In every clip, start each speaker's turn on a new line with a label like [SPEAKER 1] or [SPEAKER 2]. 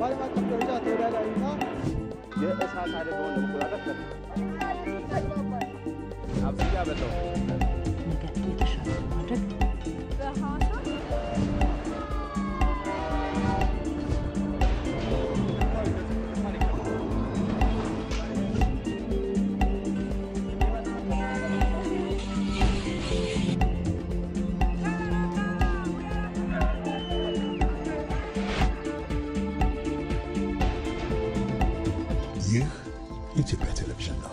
[SPEAKER 1] በዓለም አቀፍ ደረጃ ተወዳዳሪና
[SPEAKER 2] የእሳት አደጋውን ለመቆጣጠር አብያ በለው
[SPEAKER 3] ነገር የተሻለ ማድረግ
[SPEAKER 4] ኢትዮጵያ ቴሌቪዥን ነው።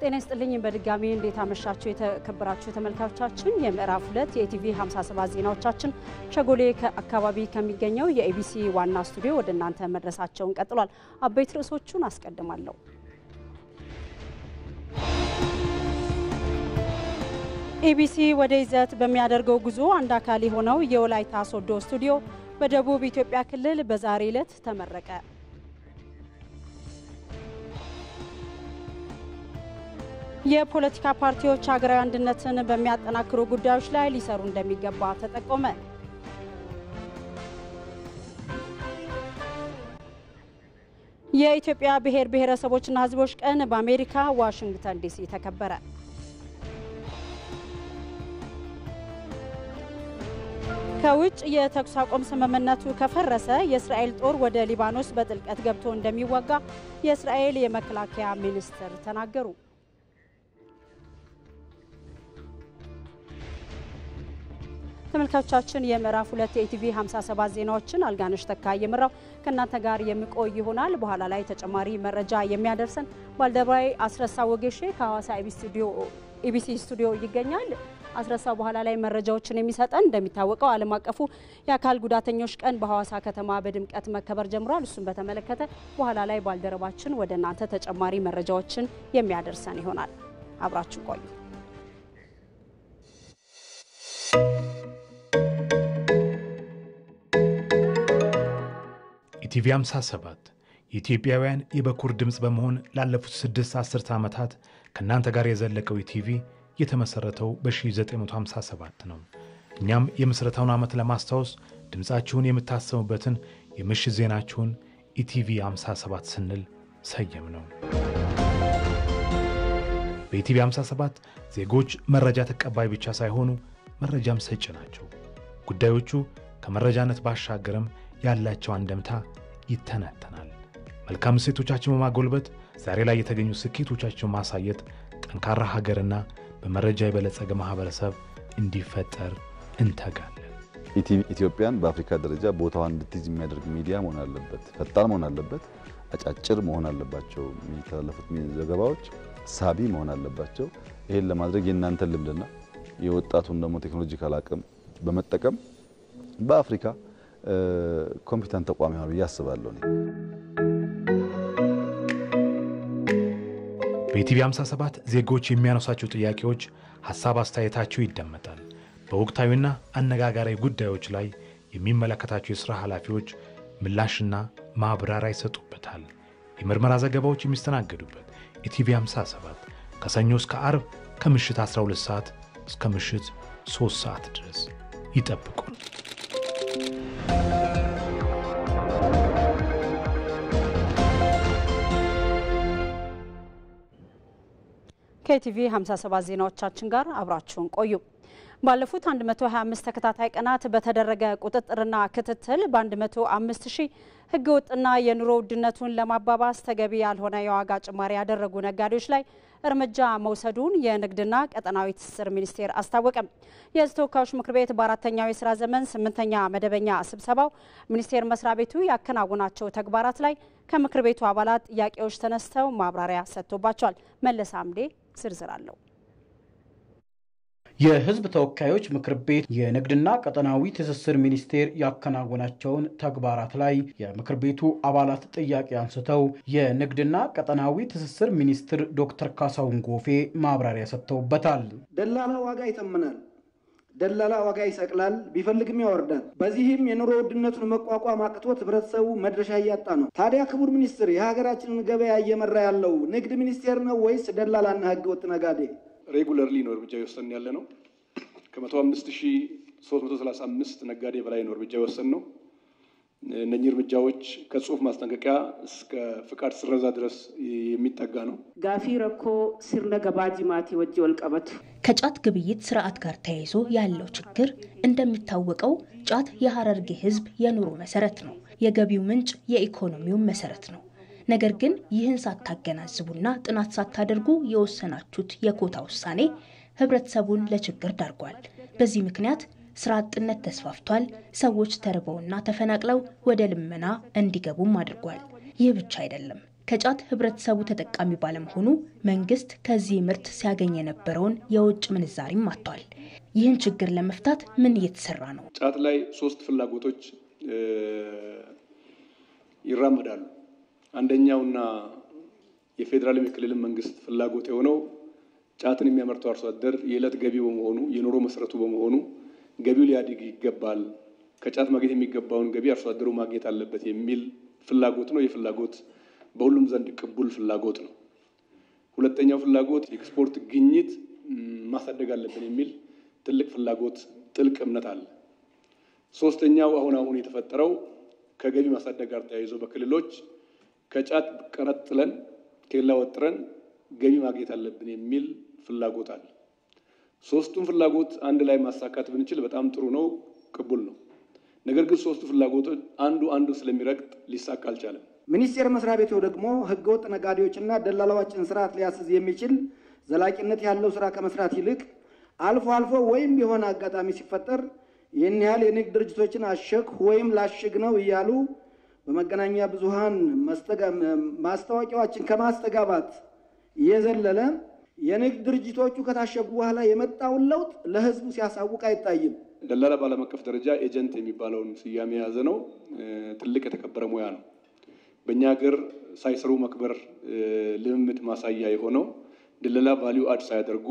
[SPEAKER 5] ጤና ይስጥልኝ በድጋሚ እንዴት አመሻችሁ የተከበራችሁ ተመልካቾቻችን የምዕራፍ 2 የኢቲቪ 57 ዜናዎቻችን ሸጎሌ አካባቢ ከሚገኘው የኤቢሲ ዋና ስቱዲዮ ወደ እናንተ መድረሳቸውን ቀጥሏል። አበይት ርዕሶቹን አስቀድማለሁ። ኤቢሲ ወደ ይዘት በሚያደርገው ጉዞ አንድ አካል የሆነው የወላይታ ሶዶ ስቱዲዮ በደቡብ ኢትዮጵያ ክልል በዛሬው ዕለት ተመረቀ። የፖለቲካ ፓርቲዎች ሀገራዊ አንድነትን በሚያጠናክሩ ጉዳዮች ላይ ሊሰሩ እንደሚገባ ተጠቆመ። የኢትዮጵያ ብሔር ብሔረሰቦችና ሕዝቦች ቀን በአሜሪካ ዋሽንግተን ዲሲ ተከበረ። ከውጭ የተኩስ አቁም ስምምነቱ ከፈረሰ የእስራኤል ጦር ወደ ሊባኖስ በጥልቀት ገብቶ እንደሚዋጋ የእስራኤል የመከላከያ ሚኒስትር ተናገሩ። ተመልካቾቻችን የምዕራፍ 2 የኢቲቪ 57 ዜናዎችን አልጋነሽ ተካ የመራው ከናንተ ጋር የሚቆይ ይሆናል። በኋላ ላይ ተጨማሪ መረጃ የሚያደርሰን ባልደረባይ አስረሳ ወጌሼ ከሐዋሳ ኢቢሲ ስቱዲዮ ይገኛል። አስረሳ በኋላ ላይ መረጃዎችን የሚሰጠን እንደሚታወቀው ዓለም አቀፉ የአካል ጉዳተኞች ቀን በሐዋሳ ከተማ በድምቀት መከበር ጀምሯል። እሱን በተመለከተ በኋላ ላይ ባልደረባችን ወደ እናንተ ተጨማሪ መረጃዎችን የሚያደርሰን ይሆናል። አብራችሁ ቆዩ።
[SPEAKER 6] ኢቲቪ 57 የኢትዮጵያውያን የበኩር ድምጽ በመሆን ላለፉት 6 ዓመታት ከናንተ ጋር የዘለቀው ኢቲቪ የተመሰረተው በ1957 ነው። እኛም የምስረታውን ዓመት ለማስታወስ ድምጻችሁን የምታሰሙበትን የምሽት ዜናችሁን ኢቲቪ 57 ስንል ሰየም ነው። በኢቲቪ 57 ዜጎች መረጃ ተቀባይ ብቻ ሳይሆኑ መረጃም ሰጪ ናቸው። ጉዳዮቹ ከመረጃነት ባሻገርም ያላቸው አንደምታ ይተነተናል። መልካም እሴቶቻችንን በማጎልበት ዛሬ ላይ የተገኙ ስኬቶቻችንን ማሳየት ጠንካራ ሀገርና በመረጃ የበለጸገ ማህበረሰብ እንዲፈጠር እንተጋለን።
[SPEAKER 7] ኢትዮጵያን በአፍሪካ ደረጃ ቦታዋን እንድትይዝ የሚያደርግ ሚዲያ መሆን አለበት። ፈጣን መሆን አለበት። አጫጭር መሆን አለባቸው። የሚተላለፉት ዘገባዎች ሳቢ መሆን አለባቸው። ይሄን ለማድረግ የእናንተ ልምድና የወጣቱን ደግሞ ቴክኖሎጂካል አቅም በመጠቀም በአፍሪካ ኮምፒተንት ተቋም ይሆናል ብዬ አስባለሁ።
[SPEAKER 6] በኢቲቪ 57 ዜጎች የሚያነሷቸው ጥያቄዎች ሐሳብ አስተያየታቸው ይደመጣል። በወቅታዊና አነጋጋሪ ጉዳዮች ላይ የሚመለከታቸው የሥራ ኃላፊዎች ምላሽና ማብራሪያ ይሰጡበታል። የምርመራ ዘገባዎች የሚስተናገዱበት ኢቲቪ 57 ከሰኞ እስከ ዓርብ ከምሽት 12 ሰዓት እስከ ምሽት 3 ሰዓት ድረስ ይጠብቁን።
[SPEAKER 5] ከኢቲቪ 57 ዜናዎቻችን ጋር አብራችሁን ቆዩ። ባለፉት 125 ተከታታይ ቀናት በተደረገ ቁጥጥርና ክትትል በ105,000 ህገወጥና የኑሮ ውድነቱን ለማባባስ ተገቢ ያልሆነ የዋጋ ጭማሪ ያደረጉ ነጋዴዎች ላይ እርምጃ መውሰዱን የንግድና ቀጠናዊ ትስስር ሚኒስቴር አስታወቀ። የሕዝብ ተወካዮች ምክር ቤት በአራተኛው የሥራ ዘመን 8ኛ መደበኛ ስብሰባው ሚኒስቴር መስሪያ ቤቱ ያከናወናቸው ተግባራት ላይ ከምክር ቤቱ አባላት ጥያቄዎች ተነስተው ማብራሪያ ሰጥቶባቸዋል። መለስ አምዴ ዝርዝር አለው።
[SPEAKER 4] የህዝብ ተወካዮች ምክር ቤት የንግድና ቀጠናዊ ትስስር ሚኒስቴር ያከናወናቸውን ተግባራት ላይ የምክር ቤቱ አባላት ጥያቄ አንስተው የንግድና ቀጠናዊ ትስስር ሚኒስትር ዶክተር ካሳሁን ጎፌ ማብራሪያ ሰጥተውበታል።
[SPEAKER 1] ደላላ ዋጋ ይተምናል፣ ደላላ ዋጋ ይሰቅላል፣ ቢፈልግም ያወርዳል። በዚህም የኑሮ ውድነቱን መቋቋም አቅቶት ህብረተሰቡ መድረሻ እያጣ ነው። ታዲያ ክቡር ሚኒስትር የሀገራችንን ገበያ እየመራ ያለው ንግድ ሚኒስቴር ነው ወይስ ደላላና ህገወጥ ነጋዴ?
[SPEAKER 8] ሬጉላርሊ ነው እርምጃ የወሰን ያለ ነው። ከ15335 ነጋዴ በላይ ነው እርምጃ የወሰን ነው። እነኚህ እርምጃዎች ከጽሁፍ ማስጠንቀቂያ እስከ ፍቃድ ስረዛ ድረስ የሚጠጋ ነው።
[SPEAKER 9] ጋፊ ረኮ ሲርነ ገባጂማቲ ወጂ ወልቀበቱ
[SPEAKER 10] ከጫት ግብይት ስርዓት ጋር ተያይዞ ያለው ችግር እንደሚታወቀው ጫት የሐረርጌ ህዝብ የኑሮ መሰረት ነው። የገቢው ምንጭ የኢኮኖሚው መሰረት ነው። ነገር ግን ይህን ሳታገናዝቡና ጥናት ሳታደርጉ የወሰናችሁት የኮታ ውሳኔ ህብረተሰቡን ለችግር ዳርጓል። በዚህ ምክንያት ስራ አጥነት ተስፋፍቷል። ሰዎች ተርበውና ተፈናቅለው ወደ ልመና እንዲገቡም አድርጓል። ይህ ብቻ አይደለም። ከጫት ህብረተሰቡ ተጠቃሚ ባለመሆኑ መንግስት ከዚህ ምርት ሲያገኝ የነበረውን የውጭ ምንዛሪም አጥቷል። ይህን ችግር ለመፍታት ምን እየተሰራ ነው?
[SPEAKER 8] ጫት ላይ 3 ፍላጎቶች ይራመዳሉ። አንደኛውና የፌደራል የክልል መንግስት ፍላጎት የሆነው ጫትን የሚያመርተው አርሶ አደር የዕለት ገቢው በመሆኑ የኑሮ መሰረቱ በመሆኑ ገቢው ሊያድግ ይገባል፣ ከጫት ማግኘት የሚገባውን ገቢ አርሶ አደሩ ማግኘት አለበት የሚል ፍላጎት ነው። የፍላጎት በሁሉም ዘንድ ቅቡል ፍላጎት ነው። ሁለተኛው ፍላጎት ኤክስፖርት ግኝት ማሳደግ አለብን የሚል ትልቅ ፍላጎት፣ ጥልቅ እምነት አለ። ሶስተኛው አሁን የተፈጠረው ከገቢ ማሳደግ ጋር ተያይዞ በክልሎች ከጫት ቀረጥለን ኬላ ወጥረን ገቢ ማግኘት አለብን የሚል ፍላጎት አለ። ሶስቱን ፍላጎት አንድ ላይ ማሳካት ብንችል በጣም ጥሩ ነው፣ ቅቡል ነው። ነገር ግን ሶስቱ ፍላጎቶች አንዱ ስለሚረግጥ ሊሳካ አልቻለም።
[SPEAKER 1] ሚኒስቴር መስሪያ ቤቱ ደግሞ ህገወጥ ነጋዴዎችና ደላላዎችን ስርዓት ሊያስዝ የሚችል ዘላቂነት ያለው ስራ ከመስራት ይልቅ አልፎ ወይም የሆነ አጋጣሚ ሲፈጠር ይህን ያህል የንግድ ድርጅቶችን አሸግ ወይም ላሽግ ነው እያሉ በመገናኛ ብዙሃን ማስታወቂያዎችን ከማስተጋባት የዘለለ የንግድ ድርጅቶቹ ከታሸጉ በኋላ የመጣውን ለውጥ ለህዝቡ ሲያሳውቅ አይታይም።
[SPEAKER 8] ደላላ በዓለም አቀፍ ደረጃ ኤጀንት የሚባለውን ስያሜ የያዘ ነው። ትልቅ የተከበረ ሙያ ነው። በእኛ ሀገር ሳይሰሩ መክበር ልምምድ ማሳያ የሆነው ደላላ ቫልዩ አድ ሳያደርጉ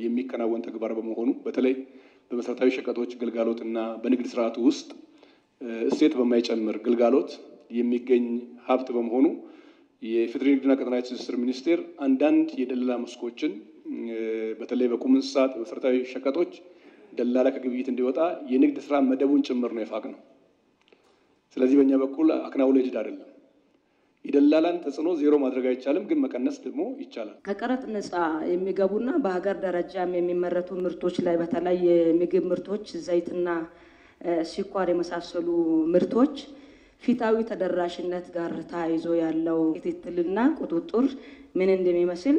[SPEAKER 8] የሚከናወን ተግባር በመሆኑ በተለይ በመሰረታዊ ሸቀጦች ግልጋሎትና በንግድ ስርዓቱ ውስጥ እሴት በማይጨምር ግልጋሎት የሚገኝ ሀብት በመሆኑ የፌዴራል ንግድና ቀጠናዊ ትስስር ሚኒስቴር አንዳንድ የደላላ መስኮችን በተለይ በቁም እንስሳት መሰረታዊ ሸቀጦች ደላላ ከግብይት እንዲወጣ የንግድ ስራ መደቡን ጭምር ነው የፋቅ ነው። ስለዚህ በእኛ በኩል አክናውሌጅድ አይደለም። የደላላን ተጽዕኖ ዜሮ ማድረግ አይቻልም፣ ግን መቀነስ ደግሞ ይቻላል።
[SPEAKER 9] ከቀረጥ ነፃ የሚገቡና በሀገር ደረጃም የሚመረቱ ምርቶች ላይ በተለይ የምግብ ምርቶች፣ ዘይትና ስኳር የመሳሰሉ ምርቶች ፊታዊ ተደራሽነት ጋር ተያይዞ ያለው ክትትልና ቁጥጥር ምን እንደሚመስል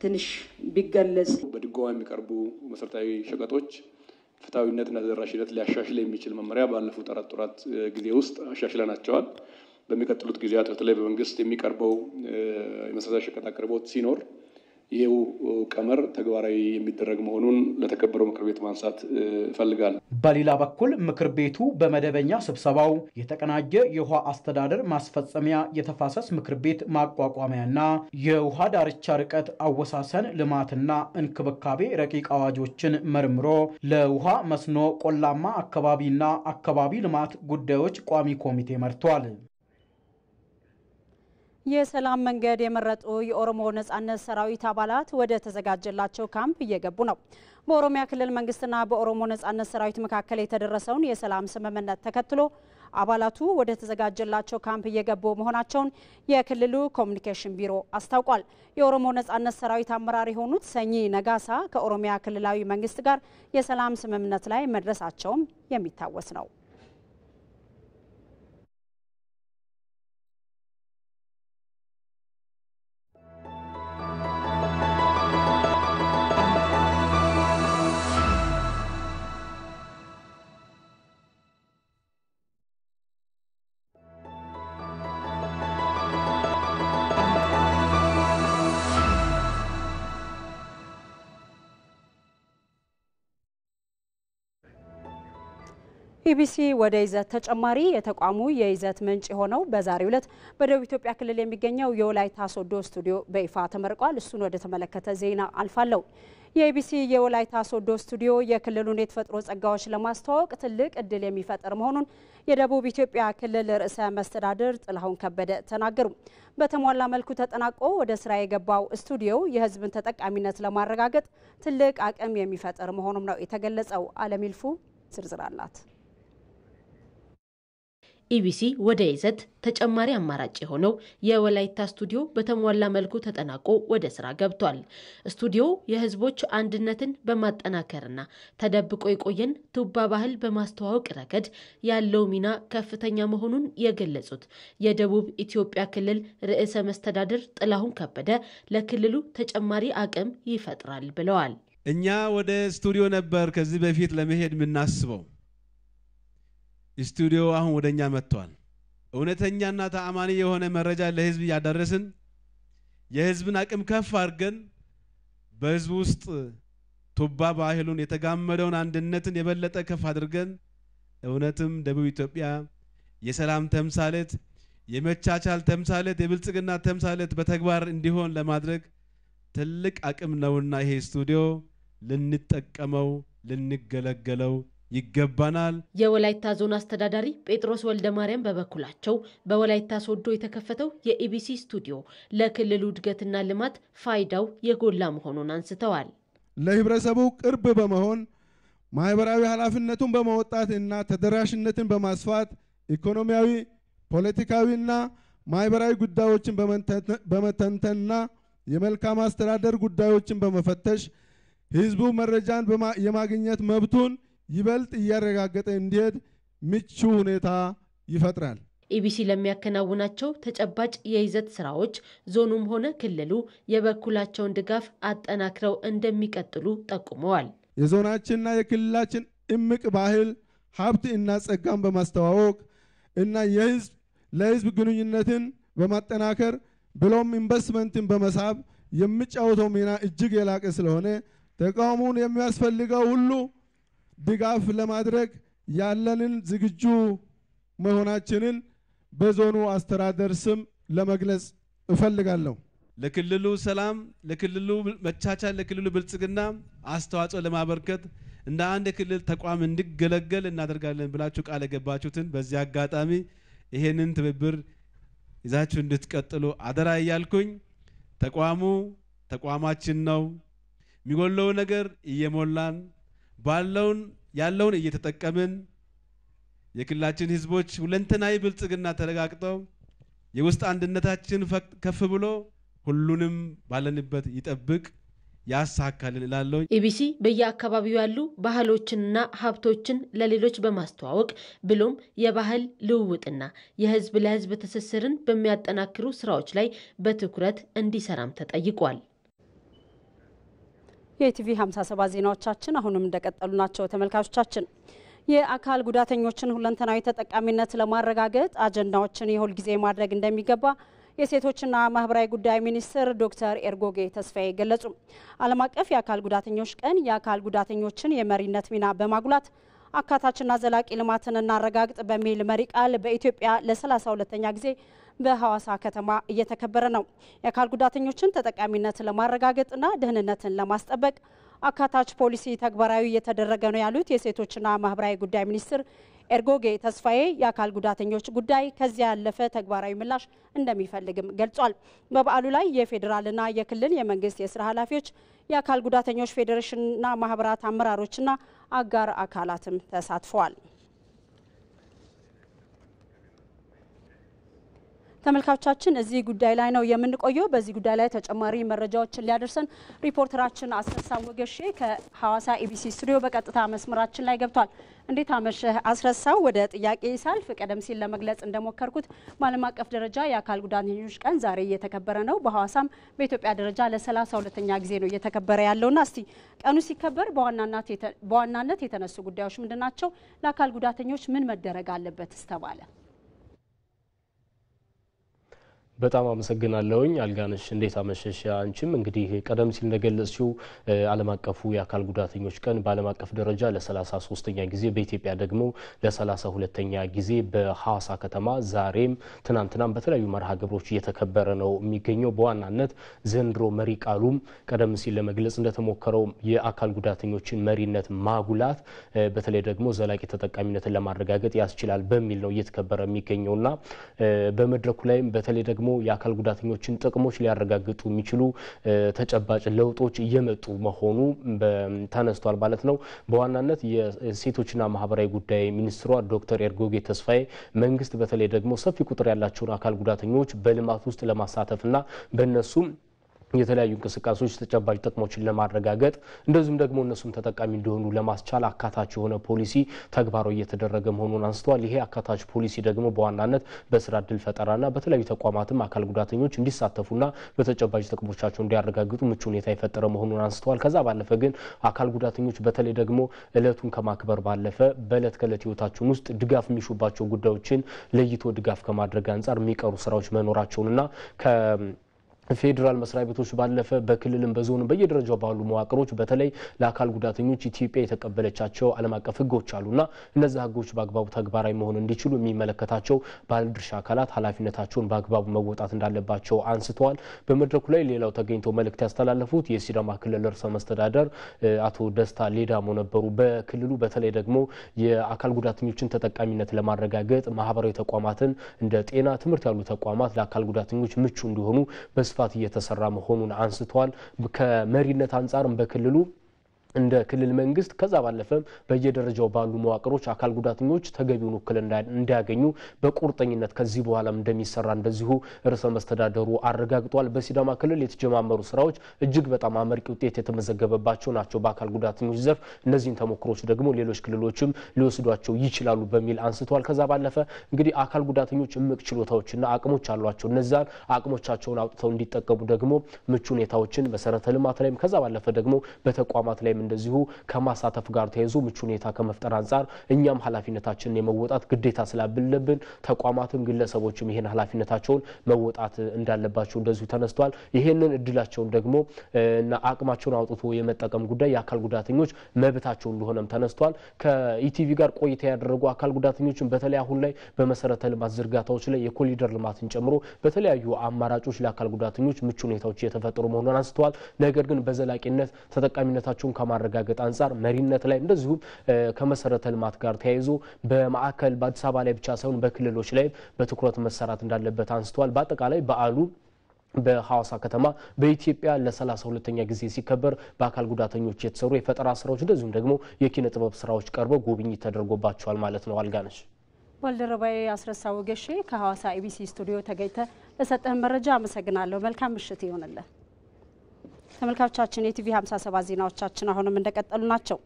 [SPEAKER 9] ትንሽ ቢገለጽ።
[SPEAKER 8] በድጎማ የሚቀርቡ መሰረታዊ ሸቀጦች ፍታዊነትና ተደራሽነት ሊያሻሽል የሚችል መመሪያ ባለፉት 4 ወራት ጊዜ ውስጥ አሻሽለናቸዋል። በሚቀጥሉት ጊዜያት በተለይ በመንግስት የሚቀርበው የመሰረታዊ ሸቀጥ አቅርቦት ሲኖር ይሄው ቀመር ተግባራዊ የሚደረግ መሆኑን ለተከበረው ምክር ቤት ማንሳት እፈልጋለሁ።
[SPEAKER 4] በሌላ በኩል ምክር ቤቱ በመደበኛ ስብሰባው የተቀናጀ የውሃ አስተዳደር ማስፈጸሚያ የተፋሰስ ምክር ቤት ማቋቋሚያና የውሃ ዳርቻ ርቀት አወሳሰን ልማትና እንክብካቤ ረቂቅ አዋጆችን መርምሮ ለውሃ መስኖ፣ ቆላማ አካባቢና አካባቢ ልማት ጉዳዮች ቋሚ ኮሚቴ መርቷል።
[SPEAKER 5] የሰላም መንገድ የመረጡ የኦሮሞ ነጻነት ሰራዊት አባላት ወደ ተዘጋጀላቸው ካምፕ እየገቡ ነው። በኦሮሚያ ክልል መንግስትና በኦሮሞ ነጻነት ሰራዊት መካከል የተደረሰውን የሰላም ስምምነት ተከትሎ አባላቱ ወደ ተዘጋጀላቸው ካምፕ እየገቡ መሆናቸውን የክልሉ ኮሚኒኬሽን ቢሮ አስታውቋል። የኦሮሞ ነጻነት ሰራዊት አመራር የሆኑት ሰኚ ነጋሳ ከኦሮሚያ ክልላዊ መንግስት ጋር የሰላም ስምምነት ላይ መድረሳቸውም የሚታወስ ነው። ኢቢሲ ወደ ይዘት ተጨማሪ የተቋሙ የይዘት ምንጭ የሆነው በዛሬው ዕለት በደቡብ ኢትዮጵያ ክልል የሚገኘው የወላይታ ሶዶ ስቱዲዮ በይፋ ተመርቋል። እሱን ወደ ተመለከተ ዜና አልፋለሁ። የኢቢሲ የወላይታ ሶዶ ስቱዲዮ የክልሉን የተፈጥሮ ጸጋዎች ለማስተዋወቅ ትልቅ እድል የሚፈጥር መሆኑን የደቡብ ኢትዮጵያ ክልል ርዕሰ መስተዳድር ጥላሁን ከበደ ተናገሩ። በተሟላ መልኩ ተጠናቆ ወደ ስራ የገባው ስቱዲዮው የሕዝብን ተጠቃሚነት ለማረጋገጥ ትልቅ አቅም የሚፈጥር መሆኑም ነው የተገለጸው። አለሚልፉ ዝርዝር አላት።
[SPEAKER 11] ኢቢሲ ወደ ይዘት ተጨማሪ አማራጭ የሆነው የወላይታ ስቱዲዮ በተሟላ መልኩ ተጠናቆ ወደ ስራ ገብቷል። ስቱዲዮው የህዝቦች አንድነትን በማጠናከርና ተደብቆ የቆየን ቱባ ባህል በማስተዋወቅ ረገድ ያለው ሚና ከፍተኛ መሆኑን የገለጹት የደቡብ ኢትዮጵያ ክልል ርዕሰ መስተዳድር ጥላሁን ከበደ ለክልሉ ተጨማሪ አቅም ይፈጥራል ብለዋል።
[SPEAKER 12] እኛ ወደ ስቱዲዮ ነበር ከዚህ በፊት ለመሄድ የምናስበው። ስቱዲዮ አሁን ወደኛ መጥቷል። እውነተኛና ተአማኒ የሆነ መረጃ ለህዝብ ያደረስን የህዝብን አቅም ከፍ አድርገን በህዝብ ውስጥ ቱባ ባህሉን የተጋመደውን አንድነትን የበለጠ ከፍ አድርገን እውነትም ደቡብ ኢትዮጵያ የሰላም ተምሳሌት፣ የመቻቻል ተምሳሌት፣ የብልጽግና ተምሳሌት በተግባር እንዲሆን ለማድረግ ትልቅ አቅም ነውና ይሄ ስቱዲዮ ልንጠቀመው ልንገለገለው ይገባናል።
[SPEAKER 11] የወላይታ ዞን አስተዳዳሪ ጴጥሮስ ወልደማርያም በበኩላቸው በወላይታ ሶዶ የተከፈተው የኢቢሲ ስቱዲዮ ለክልሉ እድገትና ልማት ፋይዳው የጎላ መሆኑን አንስተዋል።
[SPEAKER 13] ለህብረተሰቡ ቅርብ በመሆን ማህበራዊ ኃላፊነቱን በመወጣትና ተደራሽነትን በማስፋት ኢኮኖሚያዊ፣ ፖለቲካዊና ማህበራዊ ጉዳዮችን በመተንተንና የመልካም አስተዳደር ጉዳዮችን በመፈተሽ ህዝቡ መረጃን የማግኘት መብቱን ይበልጥ እያረጋገጠ እንዲሄድ ምቹ ሁኔታ ይፈጥራል።
[SPEAKER 11] ኢቢሲ ለሚያከናውናቸው ተጨባጭ የይዘት ስራዎች ዞኑም ሆነ ክልሉ የበኩላቸውን ድጋፍ አጠናክረው እንደሚቀጥሉ ጠቁመዋል።
[SPEAKER 13] የዞናችንና የክልላችን እምቅ ባህል ሀብት እና ጸጋን በማስተዋወቅ እና ለህዝብ ግንኙነትን በማጠናከር ብሎም ኢንቨስትመንትን በመሳብ የሚጫወተው ሚና እጅግ የላቀ ስለሆነ ተቋሙን የሚያስፈልገው ሁሉ ድጋፍ ለማድረግ ያለንን ዝግጁ መሆናችንን በዞኑ አስተዳደር ስም ለመግለጽ እፈልጋለሁ።
[SPEAKER 12] ለክልሉ ሰላም፣ ለክልሉ መቻቻል፣ ለክልሉ ብልጽግና አስተዋጽኦ ለማበርከት እንደ አንድ የክልል ተቋም እንዲገለገል እናደርጋለን ብላችሁ ቃል የገባችሁትን በዚህ አጋጣሚ ይሄንን ትብብር ይዛችሁ እንድትቀጥሉ አደራ እያልኩኝ ተቋማችን ነው። የሚጎለው ነገር እየሞላን ያለውን እየተጠቀምን የክልላችን ህዝቦች ሁለንተናዊ ብልጽግና ተረጋግጠው የውስጥ አንድነታችን ከፍ ብሎ ሁሉንም ባለንበት ይጠብቅ ያሳካልን እላለሁ።
[SPEAKER 11] ኢቢሲ በየአካባቢው ያሉ ባህሎችንና ሀብቶችን ለሌሎች በማስተዋወቅ ብሎም የባህል ልውውጥና የህዝብ ለህዝብ ትስስርን በሚያጠናክሩ ስራዎች ላይ በትኩረት እንዲሰራም ተጠይቋል።
[SPEAKER 5] የኢቲቪ 57 ዜናዎቻችን አሁንም እንደቀጠሉ ናቸው። ተመልካቾቻችን የአካል ጉዳተኞችን ሁለንተናዊ ተጠቃሚነት ለማረጋገጥ አጀንዳዎችን የሁል ጊዜ ማድረግ እንደሚገባ የሴቶችና ማህበራዊ ጉዳይ ሚኒስትር ዶክተር ኤርጎጌ ተስፋዬ ገለጹ። ዓለም አቀፍ የአካል ጉዳተኞች ቀን የአካል ጉዳተኞችን የመሪነት ሚና በማጉላት አካታችና ዘላቂ ልማትን እናረጋግጥ በሚል መሪ ቃል በኢትዮጵያ ለ32ኛ ጊዜ በሐዋሳ ከተማ እየተከበረ ነው። የአካል ጉዳተኞችን ተጠቃሚነት ለማረጋገጥና ደህንነትን ለማስጠበቅ አካታች ፖሊሲ ተግባራዊ እየተደረገ ነው ያሉት የሴቶችና ማህበራዊ ጉዳይ ሚኒስትር ኤርጎጌ ተስፋዬ የአካል ጉዳተኞች ጉዳይ ከዚያ ያለፈ ተግባራዊ ምላሽ እንደሚፈልግም ገልጿል። በበዓሉ ላይ የፌዴራልና የክልል የመንግስት የስራ ኃላፊዎች፣ የአካል ጉዳተኞች ፌዴሬሽንና ማህበራት አመራሮችና አጋር አካላትም ተሳትፈዋል። ተመልካቾቻችን እዚህ ጉዳይ ላይ ነው የምንቆየው። በዚህ ጉዳይ ላይ ተጨማሪ መረጃዎችን ሊያደርሰን ሪፖርተራችን አስረሳው ወገሼ ከሐዋሳ ኢቢሲ ስቱዲዮ በቀጥታ መስመራችን ላይ ገብቷል። እንዴት አመሸህ አስረሳው? ወደ ጥያቄ ሳልፍ ቀደም ሲል ለመግለጽ እንደሞከርኩት በዓለም አቀፍ ደረጃ የአካል ጉዳተኞች ቀን ዛሬ እየተከበረ ነው። በሐዋሳም በኢትዮጵያ ደረጃ ለ32ኛ ጊዜ ነው እየተከበረ ያለውና እስቲ ቀኑ ሲከበር በዋናነት የተነሱ ጉዳዮች ምንድናቸው? ለአካል ጉዳተኞች ምን መደረግ አለበት ተባለ?
[SPEAKER 14] በጣም አመሰግናለሁኝ አልጋነሽ። እንዴት አመሸሽ? አንቺም እንግዲህ ቀደም ሲል እንደገለጽሽው ዓለም አቀፉ የአካል ጉዳተኞች ቀን በዓለም አቀፍ ደረጃ ለ33ኛ ጊዜ በኢትዮጵያ ደግሞ ለ32ኛ ጊዜ በሐዋሳ ከተማ ዛሬም ትናንትናም በተለያዩ መርሃ ግብሮች እየተከበረ ነው የሚገኘው። በዋናነት ዘንድሮ መሪ ቃሉም ቀደም ሲል ለመግለጽ እንደተሞከረው የአካል ጉዳተኞችን መሪነት ማጉላት በተለይ ደግሞ ዘላቂ ተጠቃሚነትን ለማረጋገጥ ያስችላል በሚል ነው እየተከበረ የሚገኘውና በመድረኩ ላይም በተለይ ደግሞ የአካል ጉዳተኞችን ጥቅሞች ሊያረጋግጡ የሚችሉ ተጨባጭ ለውጦች እየመጡ መሆኑ ተነስቷል ማለት ነው። በዋናነት የሴቶችና ማህበራዊ ጉዳይ ሚኒስትሯ ዶክተር ኤርጎጌ ተስፋዬ መንግስት በተለይ ደግሞ ሰፊ ቁጥር ያላቸውን አካል ጉዳተኞች በልማት ውስጥ ለማሳተፍና በእነሱም የተለያዩ እንቅስቃሴዎች ተጨባጭ ጥቅሞችን ለማረጋገጥ እንደዚሁም ደግሞ እነሱም ተጠቃሚ እንዲሆኑ ለማስቻል አካታች የሆነ ፖሊሲ ተግባራዊ እየተደረገ መሆኑን አንስተዋል። ይሄ አካታች ፖሊሲ ደግሞ በዋናነት በስራ እድል ፈጠራና በተለያዩ ተቋማትም አካል ጉዳተኞች እንዲሳተፉና በተጨባጭ ጥቅሞቻቸው እንዲያረጋግጡ ምቹ ሁኔታ የፈጠረ መሆኑን አንስተዋል። ከዛ ባለፈ ግን አካል ጉዳተኞች በተለይ ደግሞ እለቱን ከማክበር ባለፈ በእለት ከእለት ህይወታቸውን ውስጥ ድጋፍ የሚሹባቸው ጉዳዮችን ለይቶ ድጋፍ ከማድረግ አንጻር የሚቀሩ ስራዎች መኖራቸውንና ፌደራል መስሪያ ቤቶች ባለፈ በክልልም በዞንም በየደረጃው ባሉ መዋቅሮች በተለይ ለአካል ጉዳተኞች ኢትዮጵያ የተቀበለቻቸው ዓለም አቀፍ ህጎች አሉና እነዚህ ህጎች በአግባቡ ተግባራዊ መሆን እንዲችሉ የሚመለከታቸው ባለድርሻ አካላት ኃላፊነታቸውን በአግባቡ መወጣት እንዳለባቸው አንስተዋል። በመድረኩ ላይ ሌላው ተገኝተው መልእክት ያስተላለፉት የሲዳማ ክልል ርዕሰ መስተዳደር አቶ ደስታ ሌዳሞ ነበሩ። በክልሉ በተለይ ደግሞ የአካል ጉዳተኞችን ተጠቃሚነት ለማረጋገጥ ማህበራዊ ተቋማትን እንደ ጤና፣ ትምህርት ያሉ ተቋማት ለአካል ጉዳተኞች ምቹ እንዲሆኑ በስፋት እየተሰራ መሆኑን አንስተዋል። ከመሪነት አንጻርም በክልሉ እንደ ክልል መንግስት ከዛ ባለፈም በየደረጃው ባሉ መዋቅሮች አካል ጉዳተኞች ተገቢውን ውክልና እንዲያገኙ በቁርጠኝነት ከዚህ በኋላም እንደሚሰራ እንደዚሁ ርዕሰ መስተዳደሩ አረጋግጧል። በሲዳማ ክልል የተጀማመሩ ስራዎች እጅግ በጣም አመርቂ ውጤት የተመዘገበባቸው ናቸው በአካል ጉዳተኞች ዘርፍ። እነዚህን ተሞክሮች ደግሞ ሌሎች ክልሎችም ሊወስዷቸው ይችላሉ በሚል አንስተዋል። ከዛ ባለፈ እንግዲህ አካል ጉዳተኞች እምቅ ችሎታዎችና አቅሞች አሏቸው። እነዛን አቅሞቻቸውን አውጥተው እንዲጠቀሙ ደግሞ ምቹ ሁኔታዎችን መሰረተ ልማት ላይም ከዛ ባለፈ ደግሞ በተቋማት ላይ እንደዚሁ ከማሳተፍ ጋር ተያይዞ ምቹ ሁኔታ ከመፍጠር አንጻር እኛም ኃላፊነታችንን የመወጣት ግዴታ ስላለብን ተቋማትም ግለሰቦችም ይሄን ኃላፊነታቸውን መወጣት እንዳለባቸው እንደዚሁ ተነስቷል። ይሄንን እድላቸውን ደግሞ እና አቅማቸውን አውጥቶ የመጠቀም ጉዳይ የአካል ጉዳተኞች መብታቸው እንደሆነም ተነስቷል። ከኢቲቪ ጋር ቆይታ ያደረጉ አካል ጉዳተኞችን በተለይ አሁን ላይ በመሰረተ ልማት ዝርጋታዎች ላይ የኮሪደር ልማትን ጨምሮ በተለያዩ አማራጮች ለአካል ጉዳተኞች ምቹ ሁኔታዎች እየተፈጠሩ መሆኑን አንስተዋል። ነገር ግን በዘላቂነት ተጠቃሚነታቸውን ከማረጋገጥ አንጻር መሪነት ላይ እንደዚሁ ከመሰረተ ልማት ጋር ተያይዞ በማዕከል በአዲስ አበባ ላይ ብቻ ሳይሆን በክልሎች ላይ በትኩረት መሰራት እንዳለበት አንስተዋል። በአጠቃላይ በዓሉ በሐዋሳ ከተማ በኢትዮጵያ ለ32ኛ ጊዜ ሲከበር በአካል ጉዳተኞች የተሰሩ የፈጠራ ስራዎች እንደዚሁም ደግሞ የኪነ ጥበብ ስራዎች ቀርበው ጉብኝት ተደርጎባቸዋል ማለት ነው። አልጋነሽ።
[SPEAKER 5] ባልደረባዬ አስረሳው ገሼ ከሐዋሳ ኢቢሲ ስቱዲዮ ተገኝተ ለሰጠህን መረጃ አመሰግናለሁ። መልካም ምሽት ይሁንልህ። ተመልካቾቻችን የቲቪ 57 ዜናዎቻችን አሁንም እንደቀጠሉ ናቸው።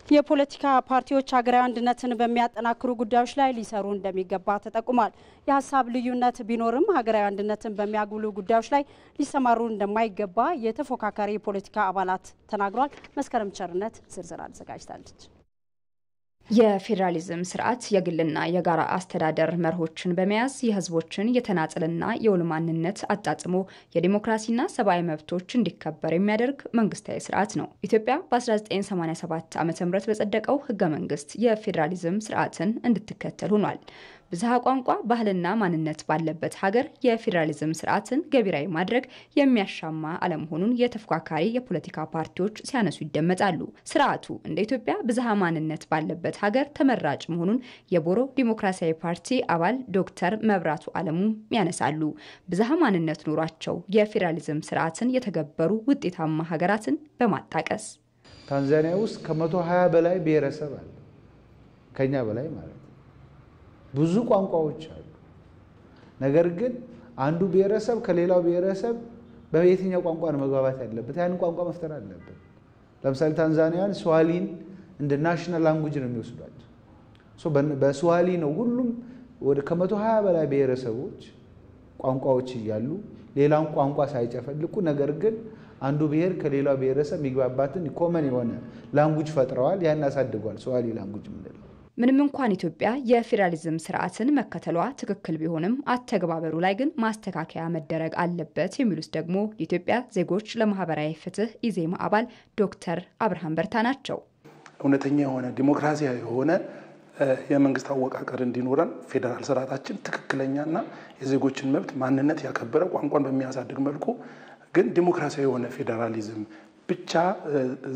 [SPEAKER 5] የፖለቲካ ፓርቲዎች ሀገራዊ አንድነትን በሚያጠናክሩ ጉዳዮች ላይ ሊሰሩ እንደሚገባ ተጠቁሟል። የሀሳብ ልዩነት ቢኖርም ሀገራዊ አንድነትን በሚያጉሉ ጉዳዮች ላይ ሊሰማሩ እንደማይገባ የተፎካካሪ የፖለቲካ አባላት ተናግሯል። መስከረም ቸርነት ዝርዝር አዘጋጅታለች።
[SPEAKER 15] የፌዴራሊዝም ስርዓት የግልና የጋራ አስተዳደር መርሆችን በመያዝ የህዝቦችን የተናጠልና የውል ማንነት አጣጥሞ የዲሞክራሲና ሰብአዊ መብቶች እንዲከበር የሚያደርግ መንግስታዊ ስርዓት ነው። ኢትዮጵያ በ1987 ዓ.ም በጸደቀው ህገ መንግስት የፌዴራሊዝም ስርዓትን እንድትከተል ሆኗል። ብዝሃ ቋንቋ፣ ባህልና ማንነት ባለበት ሀገር የፌዴራሊዝም ስርዓትን ገቢራዊ ማድረግ የሚያሻማ አለመሆኑን የተፎካካሪ የፖለቲካ ፓርቲዎች ሲያነሱ ይደመጣሉ። ስርዓቱ እንደ ኢትዮጵያ ብዝሃ ማንነት ባለበት ሀገር ተመራጭ መሆኑን የቦሮ ዲሞክራሲያዊ ፓርቲ አባል ዶክተር መብራቱ አለሙ ያነሳሉ። ብዝሃ ማንነት ኖሯቸው የፌዴራሊዝም ስርዓትን የተገበሩ ውጤታማ ሀገራትን በማጣቀስ
[SPEAKER 16] ታንዛኒያ ውስጥ ከ120 በላይ ብሔረሰብ አለ፣ ከኛ በላይ ማለት ነው። ብዙ ቋንቋዎች አሉ። ነገር ግን አንዱ ብሔረሰብ ከሌላው ብሔረሰብ በየትኛው ቋንቋ ነው መግባባት ያለበት? ያን ቋንቋ መፍጠር አለበት። ለምሳሌ ታንዛኒያን ስዋሂሊን እንደ ናሽናል ላንጉዌጅ ነው የሚወስዷቸው። በስዋሂሊ ነው ሁሉም ወደ ከ120 በላይ ብሔረሰቦች ቋንቋዎች እያሉ ሌላውን ቋንቋ ሳይጨፈልቁ ነገር ግን አንዱ ብሔር ከሌላው ብሔረሰብ የሚግባባትን ኮመን የሆነ ላንጉዌጅ ፈጥረዋል። ያን አሳድጓል። ስዋሂሊ ላንጉዌጅ ምንድነው?
[SPEAKER 15] ምንም እንኳን ኢትዮጵያ የፌዴራሊዝም ስርዓትን መከተሏ ትክክል ቢሆንም አተግባበሩ ላይ ግን ማስተካከያ መደረግ አለበት የሚሉት ደግሞ የኢትዮጵያ ዜጎች ለማህበራዊ ፍትህ ኢዜማ አባል ዶክተር አብርሃም በርታ ናቸው።
[SPEAKER 17] እውነተኛ የሆነ ዲሞክራሲያዊ የሆነ የመንግስት አወቃቀር እንዲኖረን ፌዴራል ስርዓታችን ትክክለኛና የዜጎችን መብት ማንነት ያከበረ ቋንቋን በሚያሳድግ መልኩ ግን ዲሞክራሲያዊ የሆነ ፌዴራሊዝም ብቻ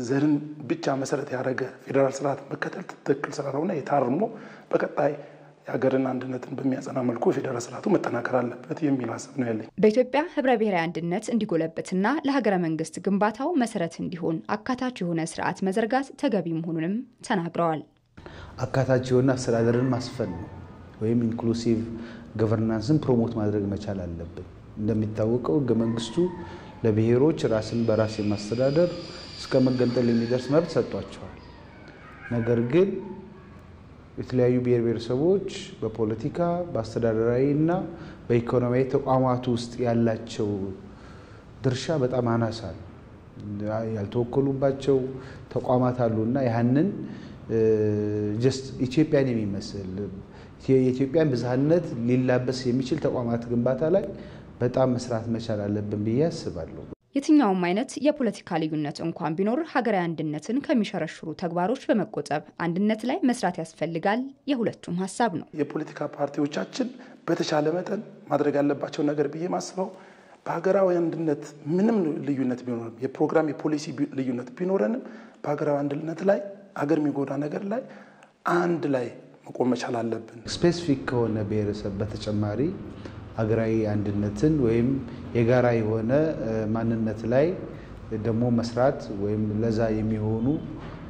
[SPEAKER 17] ዘርን ብቻ መሰረት ያደረገ ፌዴራል ስርዓት መከተል ትክክል ስላልሆነ የታርሞ በቀጣይ የሀገርን አንድነትን በሚያጸና መልኩ ፌዴራል ስርዓቱ መጠናከር አለበት የሚል ሀሳብ ነው ያለኝ።
[SPEAKER 15] በኢትዮጵያ ህብረ ብሔራዊ አንድነት እንዲጎለበትና ለሀገረ መንግስት ግንባታው መሰረት እንዲሆን አካታች የሆነ ስርዓት መዘርጋት ተገቢ መሆኑንም ተናግረዋል።
[SPEAKER 16] አካታች የሆነ አስተዳደርን ማስፈን ነው ወይም ኢንክሉሲቭ ገቨርናንስን ፕሮሞት ማድረግ መቻል አለብን። እንደሚታወቀው ህገ መንግስቱ ለብሔሮች ራስን በራስ የማስተዳደር እስከ መገንጠል የሚደርስ መብት ሰጥቷቸዋል። ነገር ግን የተለያዩ ብሔር ብሔረሰቦች በፖለቲካ በአስተዳደራዊና በኢኮኖሚያዊ ተቋማት ውስጥ ያላቸው ድርሻ በጣም አናሳ ነው። ያልተወከሉባቸው ተቋማት አሉና ያንን ጀስት ኢትዮጵያን የሚመስል የኢትዮጵያን ብዝሃነት ሊላበስ የሚችል ተቋማት ግንባታ ላይ በጣም መስራት መቻል አለብን ብዬ አስባለሁ።
[SPEAKER 15] የትኛውም አይነት የፖለቲካ ልዩነት እንኳን ቢኖር ሀገራዊ አንድነትን ከሚሸረሽሩ ተግባሮች በመቆጠብ አንድነት ላይ መስራት ያስፈልጋል የሁለቱም ሀሳብ ነው።
[SPEAKER 17] የፖለቲካ ፓርቲዎቻችን በተቻለ መጠን ማድረግ ያለባቸው ነገር ብዬ ማስበው በሀገራዊ አንድነት ምንም ልዩነት ቢኖርም የፕሮግራም የፖሊሲ ልዩነት ቢኖረንም በሀገራዊ አንድነት ላይ ሀገር የሚጎዳ ነገር ላይ አንድ ላይ መቆም መቻል አለብን።
[SPEAKER 16] ስፔሲፊክ ከሆነ ብሔረሰብ በተጨማሪ ሀገራዊ አንድነትን ወይም የጋራ የሆነ ማንነት ላይ ደግሞ መስራት ወይም ለዛ የሚሆኑ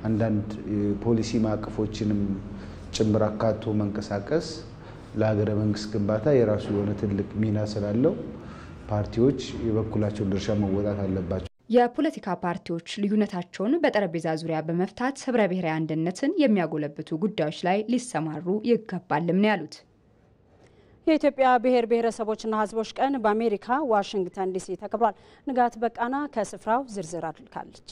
[SPEAKER 16] አንዳንድ ፖሊሲ ማዕቀፎችንም ጭምር አካቶ መንቀሳቀስ ለሀገረ መንግስት ግንባታ የራሱ የሆነ ትልቅ ሚና ስላለው ፓርቲዎች የበኩላቸውን ድርሻ መወጣት አለባቸው።
[SPEAKER 15] የፖለቲካ ፓርቲዎች ልዩነታቸውን በጠረጴዛ ዙሪያ በመፍታት ህብረ ብሔራዊ አንድነትን የሚያጎለብቱ ጉዳዮች ላይ ሊሰማሩ ይገባልም ነው ያሉት።
[SPEAKER 5] የኢትዮጵያ ብሔር ብሔረሰቦችና ህዝቦች ቀን በአሜሪካ ዋሽንግተን ዲሲ ተከብሯል። ንጋት በቃና ከስፍራው ዝርዝር አድርጋለች።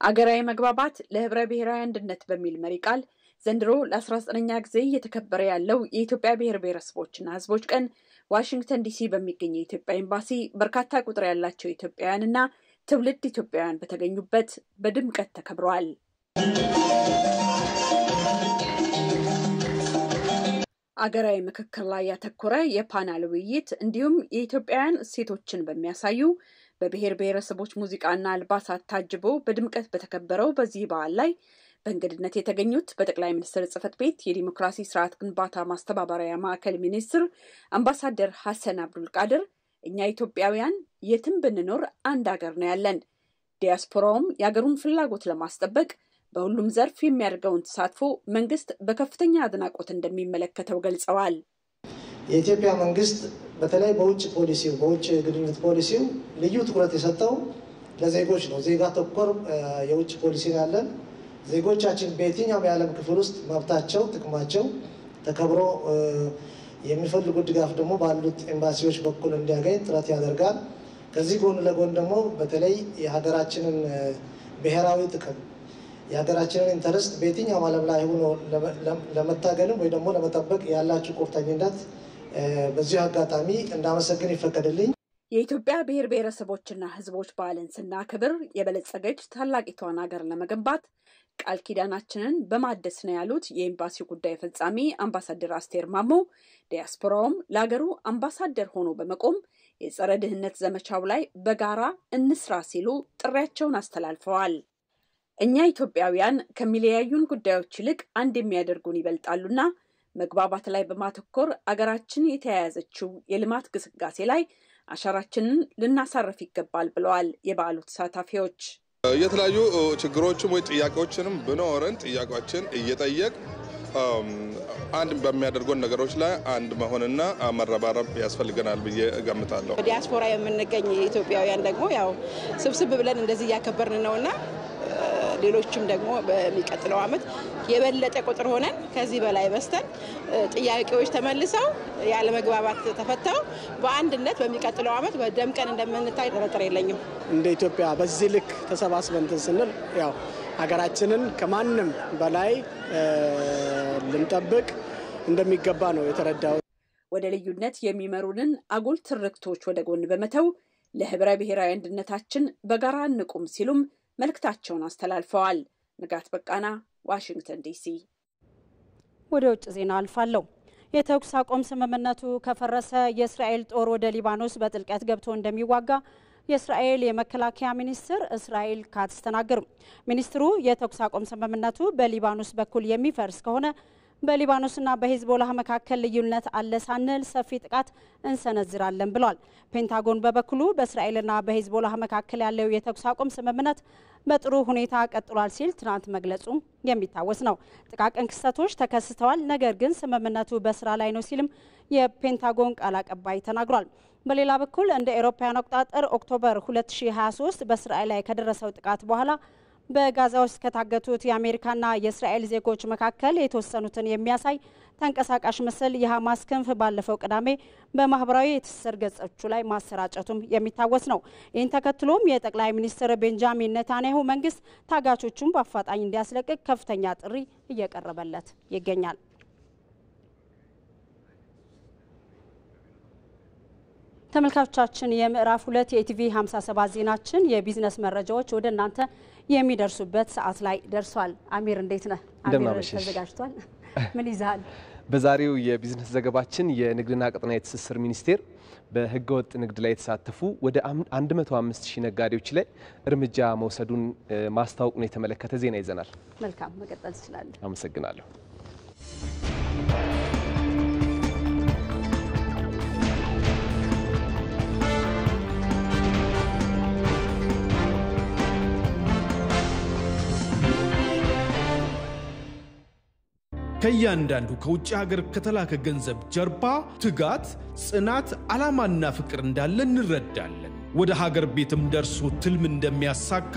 [SPEAKER 18] አገራዊ መግባባት ለህብረ ብሔራዊ አንድነት በሚል መሪ ቃል ዘንድሮ ለ19ኛ ጊዜ እየተከበረ ያለው የኢትዮጵያ ብሔር ብሔረሰቦችና ህዝቦች ቀን ዋሽንግተን ዲሲ በሚገኘው የኢትዮጵያ ኤምባሲ በርካታ ቁጥር ያላቸው ኢትዮጵያውያንና ትውልድ ኢትዮጵያውያን በተገኙበት በድምቀት ተከብሯል። አገራዊ ምክክር ላይ ያተኮረ የፓናል ውይይት እንዲሁም የኢትዮጵያውያን እሴቶችን በሚያሳዩ በብሔር ብሔረሰቦች ሙዚቃና አልባሳት ታጅቦ በድምቀት በተከበረው በዚህ በዓል ላይ በእንግድነት የተገኙት በጠቅላይ ሚኒስትር ጽሕፈት ቤት የዲሞክራሲ ስርዓት ግንባታ ማስተባበሪያ ማዕከል ሚኒስትር አምባሳደር ሐሰን አብዱል ቃድር እኛ ኢትዮጵያውያን የትም ብንኖር አንድ ሀገር ነው ያለን፣ ዲያስፖራውም የሀገሩን ፍላጎት ለማስጠበቅ በሁሉም ዘርፍ የሚያደርገውን ተሳትፎ መንግስት በከፍተኛ አድናቆት እንደሚመለከተው ገልጸዋል።
[SPEAKER 19] የኢትዮጵያ መንግስት በተለይ በውጭ ፖሊሲው በውጭ ግንኙነት ፖሊሲው ልዩ ትኩረት የሰጠው ለዜጎች ነው። ዜጋ ተኮር የውጭ ፖሊሲ ነው ያለን። ዜጎቻችን በየትኛውም የዓለም ክፍል ውስጥ መብታቸው፣ ጥቅማቸው ተከብሮ የሚፈልጉት ድጋፍ ደግሞ ባሉት ኤምባሲዎች በኩል እንዲያገኝ ጥረት ያደርጋል። ከዚህ ጎን ለጎን ደግሞ በተለይ የሀገራችንን ብሔራዊ ጥቅም የሀገራችንን ኢንተረስት በየትኛውም ዓለም ላይ ሆኖ ለመታገልም ወይ ደግሞ ለመጠበቅ ያላችሁ ቁርጠኝነት በዚህ አጋጣሚ እንዳመሰግን ይፈቀድልኝ።
[SPEAKER 18] የኢትዮጵያ ብሔር ብሔረሰቦችና ህዝቦች በዓልን ስናከብር የበለጸገች ታላቂቷን ሀገር ለመገንባት ቃል ኪዳናችንን በማደስ ነው ያሉት የኤምባሲው ጉዳይ ፈጻሚ አምባሳደር አስቴር ማሞ ዲያስፖራውም ለሀገሩ አምባሳደር ሆኖ በመቆም የጸረ ድህነት ዘመቻው ላይ በጋራ እንስራ ሲሉ ጥሪያቸውን አስተላልፈዋል። እኛ ኢትዮጵያውያን ከሚለያዩን ጉዳዮች ይልቅ አንድ የሚያደርጉን ይበልጣሉና መግባባት ላይ በማተኮር አገራችን የተያያዘችው የልማት ግስጋሴ ላይ አሻራችንን ልናሳርፍ ይገባል ብለዋል የበዓሉ ተሳታፊዎች።
[SPEAKER 20] የተለያዩ ችግሮችም ወይ ጥያቄዎችንም ብኖረን ጥያቄዎችን እየጠየቅ አንድ በሚያደርጉን ነገሮች ላይ አንድ መሆንና መረባረብ ያስፈልገናል ብዬ እገምታለሁ።
[SPEAKER 21] ዲያስፖራ የምንገኝ ኢትዮጵያውያን ደግሞ ያው ስብስብ ብለን እንደዚህ እያከበርን ነውና ሌሎችም ደግሞ በሚቀጥለው ዓመት የበለጠ ቁጥር ሆነን ከዚህ በላይ በስተን ጥያቄዎች ተመልሰው ያለ መግባባት ተፈተው በአንድነት በሚቀጥለው ዓመት በደምቀን እንደምንታይ ጥርጥር የለኝም።
[SPEAKER 22] እንደ ኢትዮጵያ በዚህ ልክ ተሰባስበን ስንል ያው
[SPEAKER 2] ሀገራችንን ከማንም በላይ ልንጠብቅ እንደሚገባ ነው የተረዳው።
[SPEAKER 18] ወደ ልዩነት የሚመሩንን አጉል ትርክቶች ወደ ጎን በመተው ለህብረ ብሔራዊ አንድነታችን በጋራ እንቁም ሲሉም መልእክታቸውን አስተላልፈዋል። ንጋት በቃና ዋሽንግተን ዲሲ።
[SPEAKER 5] ወደ ውጭ ዜና አልፋለሁ። የተኩስ አቁም ስምምነቱ ከፈረሰ የእስራኤል ጦር ወደ ሊባኖስ በጥልቀት ገብቶ እንደሚዋጋ የእስራኤል የመከላከያ ሚኒስትር እስራኤል ካትዝ ተናገሩ። ሚኒስትሩ የተኩስ አቁም ስምምነቱ በሊባኖስ በኩል የሚፈርስ ከሆነ በሊባኖስና በሂዝቦላህ መካከል ልዩነት አለ ሳንል ሰፊ ጥቃት እንሰነዝራለን ብሏል። ፔንታጎን በበኩሉ በእስራኤልና በሂዝቦላህ መካከል ያለው የተኩስ አቁም ስምምነት በጥሩ ሁኔታ ቀጥሏል ሲል ትናንት መግለጹ የሚታወስ ነው። ጥቃቅን ክስተቶች ተከስተዋል፣ ነገር ግን ስምምነቱ በስራ ላይ ነው ሲልም የፔንታጎን ቃል አቀባይ ተናግሯል። በሌላ በኩል እንደ አውሮፓውያን አቆጣጠር ኦክቶበር 2023 በእስራኤል ላይ ከደረሰው ጥቃት በኋላ በጋዛ ውስጥ ከታገቱት የአሜሪካና የእስራኤል ዜጎች መካከል የተወሰኑትን የሚያሳይ ተንቀሳቃሽ ምስል የሐማስ ክንፍ ባለፈው ቅዳሜ በማህበራዊ የትስስር ገጾቹ ላይ ማሰራጨቱም የሚታወስ ነው። ይህን ተከትሎም የጠቅላይ ሚኒስትር ቤንጃሚን ኔታንያሁ መንግስት ታጋቾቹን በአፋጣኝ እንዲያስለቅቅ ከፍተኛ ጥሪ እየቀረበለት ይገኛል። ተመልካቾቻችን የምዕራፍ 2 የኢቲቪ 57 ዜናችን የቢዝነስ መረጃዎች ወደ እናንተ የሚደርሱበት ሰዓት ላይ ደርሷል። አሚር እንዴት ነህ? አሚር ተዘጋጅቷል። ምን ይዛል?
[SPEAKER 22] በዛሬው የቢዝነስ ዘገባችን የንግድና ቀጠናዊ ትስስር ሚኒስቴር በህገወጥ ንግድ ላይ የተሳተፉ ወደ 105,000 ነጋዴዎች ላይ እርምጃ መውሰዱን ማስታወቁን የተመለከተ ዜና ይዘናል።
[SPEAKER 5] መልካም፣ መቀጠል ትችላለህ።
[SPEAKER 22] አመሰግናለሁ።
[SPEAKER 23] ከእያንዳንዱ ከውጭ ሀገር ከተላከ ገንዘብ ጀርባ ትጋት፣ ጽናት፣ ዓላማና ፍቅር እንዳለ እንረዳለን። ወደ ሀገር ቤትም ደርሶ ትልም እንደሚያሳካ፣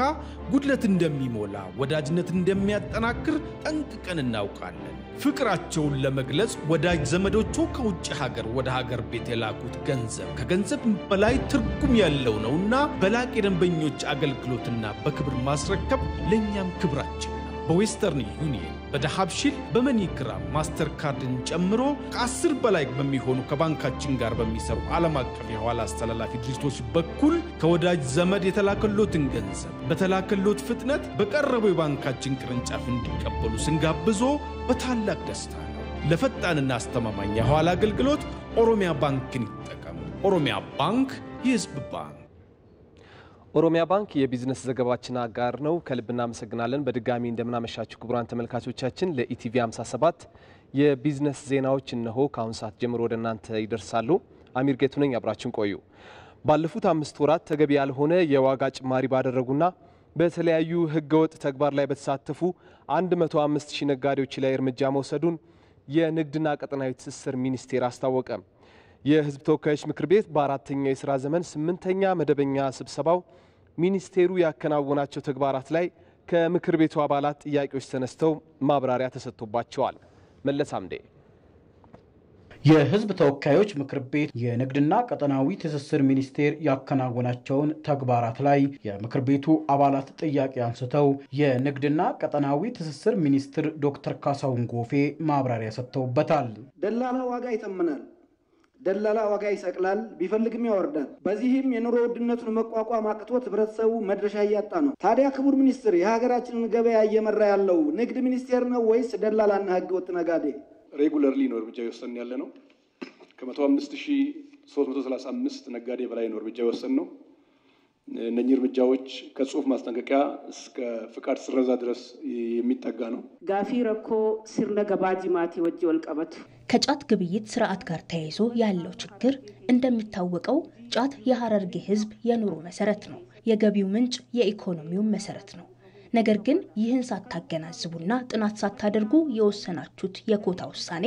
[SPEAKER 23] ጉድለት እንደሚሞላ፣ ወዳጅነት እንደሚያጠናክር ጠንቅቀን እናውቃለን። ፍቅራቸውን ለመግለጽ ወዳጅ ዘመዶቹ ከውጭ ሀገር ወደ ሀገር ቤት የላኩት ገንዘብ ከገንዘብ በላይ ትርጉም ያለው ነውና በላቅ የደንበኞች አገልግሎትና በክብር ማስረከብ ለእኛም ክብራችን ነው። በዌስተርን ዩኒየን፣ በዳሃብሺል፣ በመኒግራም ማስተር ካርድን ጨምሮ ከ10 በላይ በሚሆኑ ከባንካችን ጋር በሚሰሩ ዓለም አቀፍ የኋላ አስተላላፊ ድርጅቶች በኩል ከወዳጅ ዘመድ የተላከሎትን ገንዘብ በተላከሎት ፍጥነት በቀረበው የባንካችን ቅርንጫፍ እንዲቀበሉ ስንጋብዞ በታላቅ ደስታ ነው። ለፈጣንና አስተማማኝ የኋላ አገልግሎት ኦሮሚያ ባንክን ይጠቀሙ። ኦሮሚያ ባንክ የሕዝብ ባንክ።
[SPEAKER 22] ኦሮሚያ ባንክ የቢዝነስ ዘገባችን አጋር ነው። ከልብ እናመሰግናለን። በድጋሚ እንደምናመሻችሁ ክቡራን ተመልካቾቻችን፣ ለኢቲቪ 57 የቢዝነስ ዜናዎች እነሆ ከአሁን ሰዓት ጀምሮ ወደ እናንተ ይደርሳሉ። አሚር ጌቱ ነኝ፣ አብራችን ቆዩ። ባለፉት 5 ወራት ተገቢ ያልሆነ የዋጋ ጭማሪ ባደረጉና በተለያዩ ህገወጥ ተግባር ላይ በተሳተፉ 105,000 ነጋዴዎች ላይ እርምጃ መውሰዱን የንግድና ቀጠናዊ ትስስር ሚኒስቴር አስታወቀ። የህዝብ ተወካዮች ምክር ቤት በአራተኛው የሥራ ዘመን 8ኛ መደበኛ ስብሰባው ሚኒስቴሩ ያከናወናቸው ተግባራት ላይ ከምክር ቤቱ አባላት ጥያቄዎች ተነስተው ማብራሪያ ተሰጥቶባቸዋል። መለስ አምዴ።
[SPEAKER 4] የህዝብ ተወካዮች ምክር ቤት የንግድና ቀጠናዊ ትስስር ሚኒስቴር ያከናወናቸውን ተግባራት ላይ የምክር ቤቱ አባላት ጥያቄ አንስተው የንግድና ቀጠናዊ ትስስር ሚኒስትር ዶክተር ካሳሁን ጎፌ ማብራሪያ ሰጥተውበታል።
[SPEAKER 1] ደላላ ዋጋ ይተምናል፣ ደላላ ዋጋ ይሰቅላል፣ ቢፈልግም ያወርዳል። በዚህም የኑሮ ውድነቱን መቋቋም አቅቶት ህብረተሰቡ መድረሻ እያጣ ነው። ታዲያ ክቡር ሚኒስትር፣ የሀገራችንን ገበያ እየመራ ያለው ንግድ ሚኒስቴር ነው ወይስ ደላላና ህገወጥ ነጋዴ?
[SPEAKER 8] ሬጉለርሊ ነው እርምጃ የወሰን ያለ ነው። ከ105,335 ነጋዴ በላይ ነው እርምጃ የወሰን ነው። እነኚህ እርምጃዎች ከጽሁፍ ማስጠንቀቂያ እስከ ፍቃድ ስረዛ ድረስ የሚጠጋ ነው።
[SPEAKER 9] ጋፊ ረኮ ሲርነ ገባጂ ማቲ ወጅ ወልቀበቱ
[SPEAKER 10] ከጫት ግብይት ስርዓት ጋር ተያይዞ ያለው ችግር እንደሚታወቀው ጫት የሐረርጌ ህዝብ የኑሮ መሰረት ነው። የገቢው ምንጭ የኢኮኖሚው መሰረት ነው። ነገር ግን ይህን ሳታገናዝቡና ጥናት ሳታደርጉ የወሰናችሁት የኮታ ውሳኔ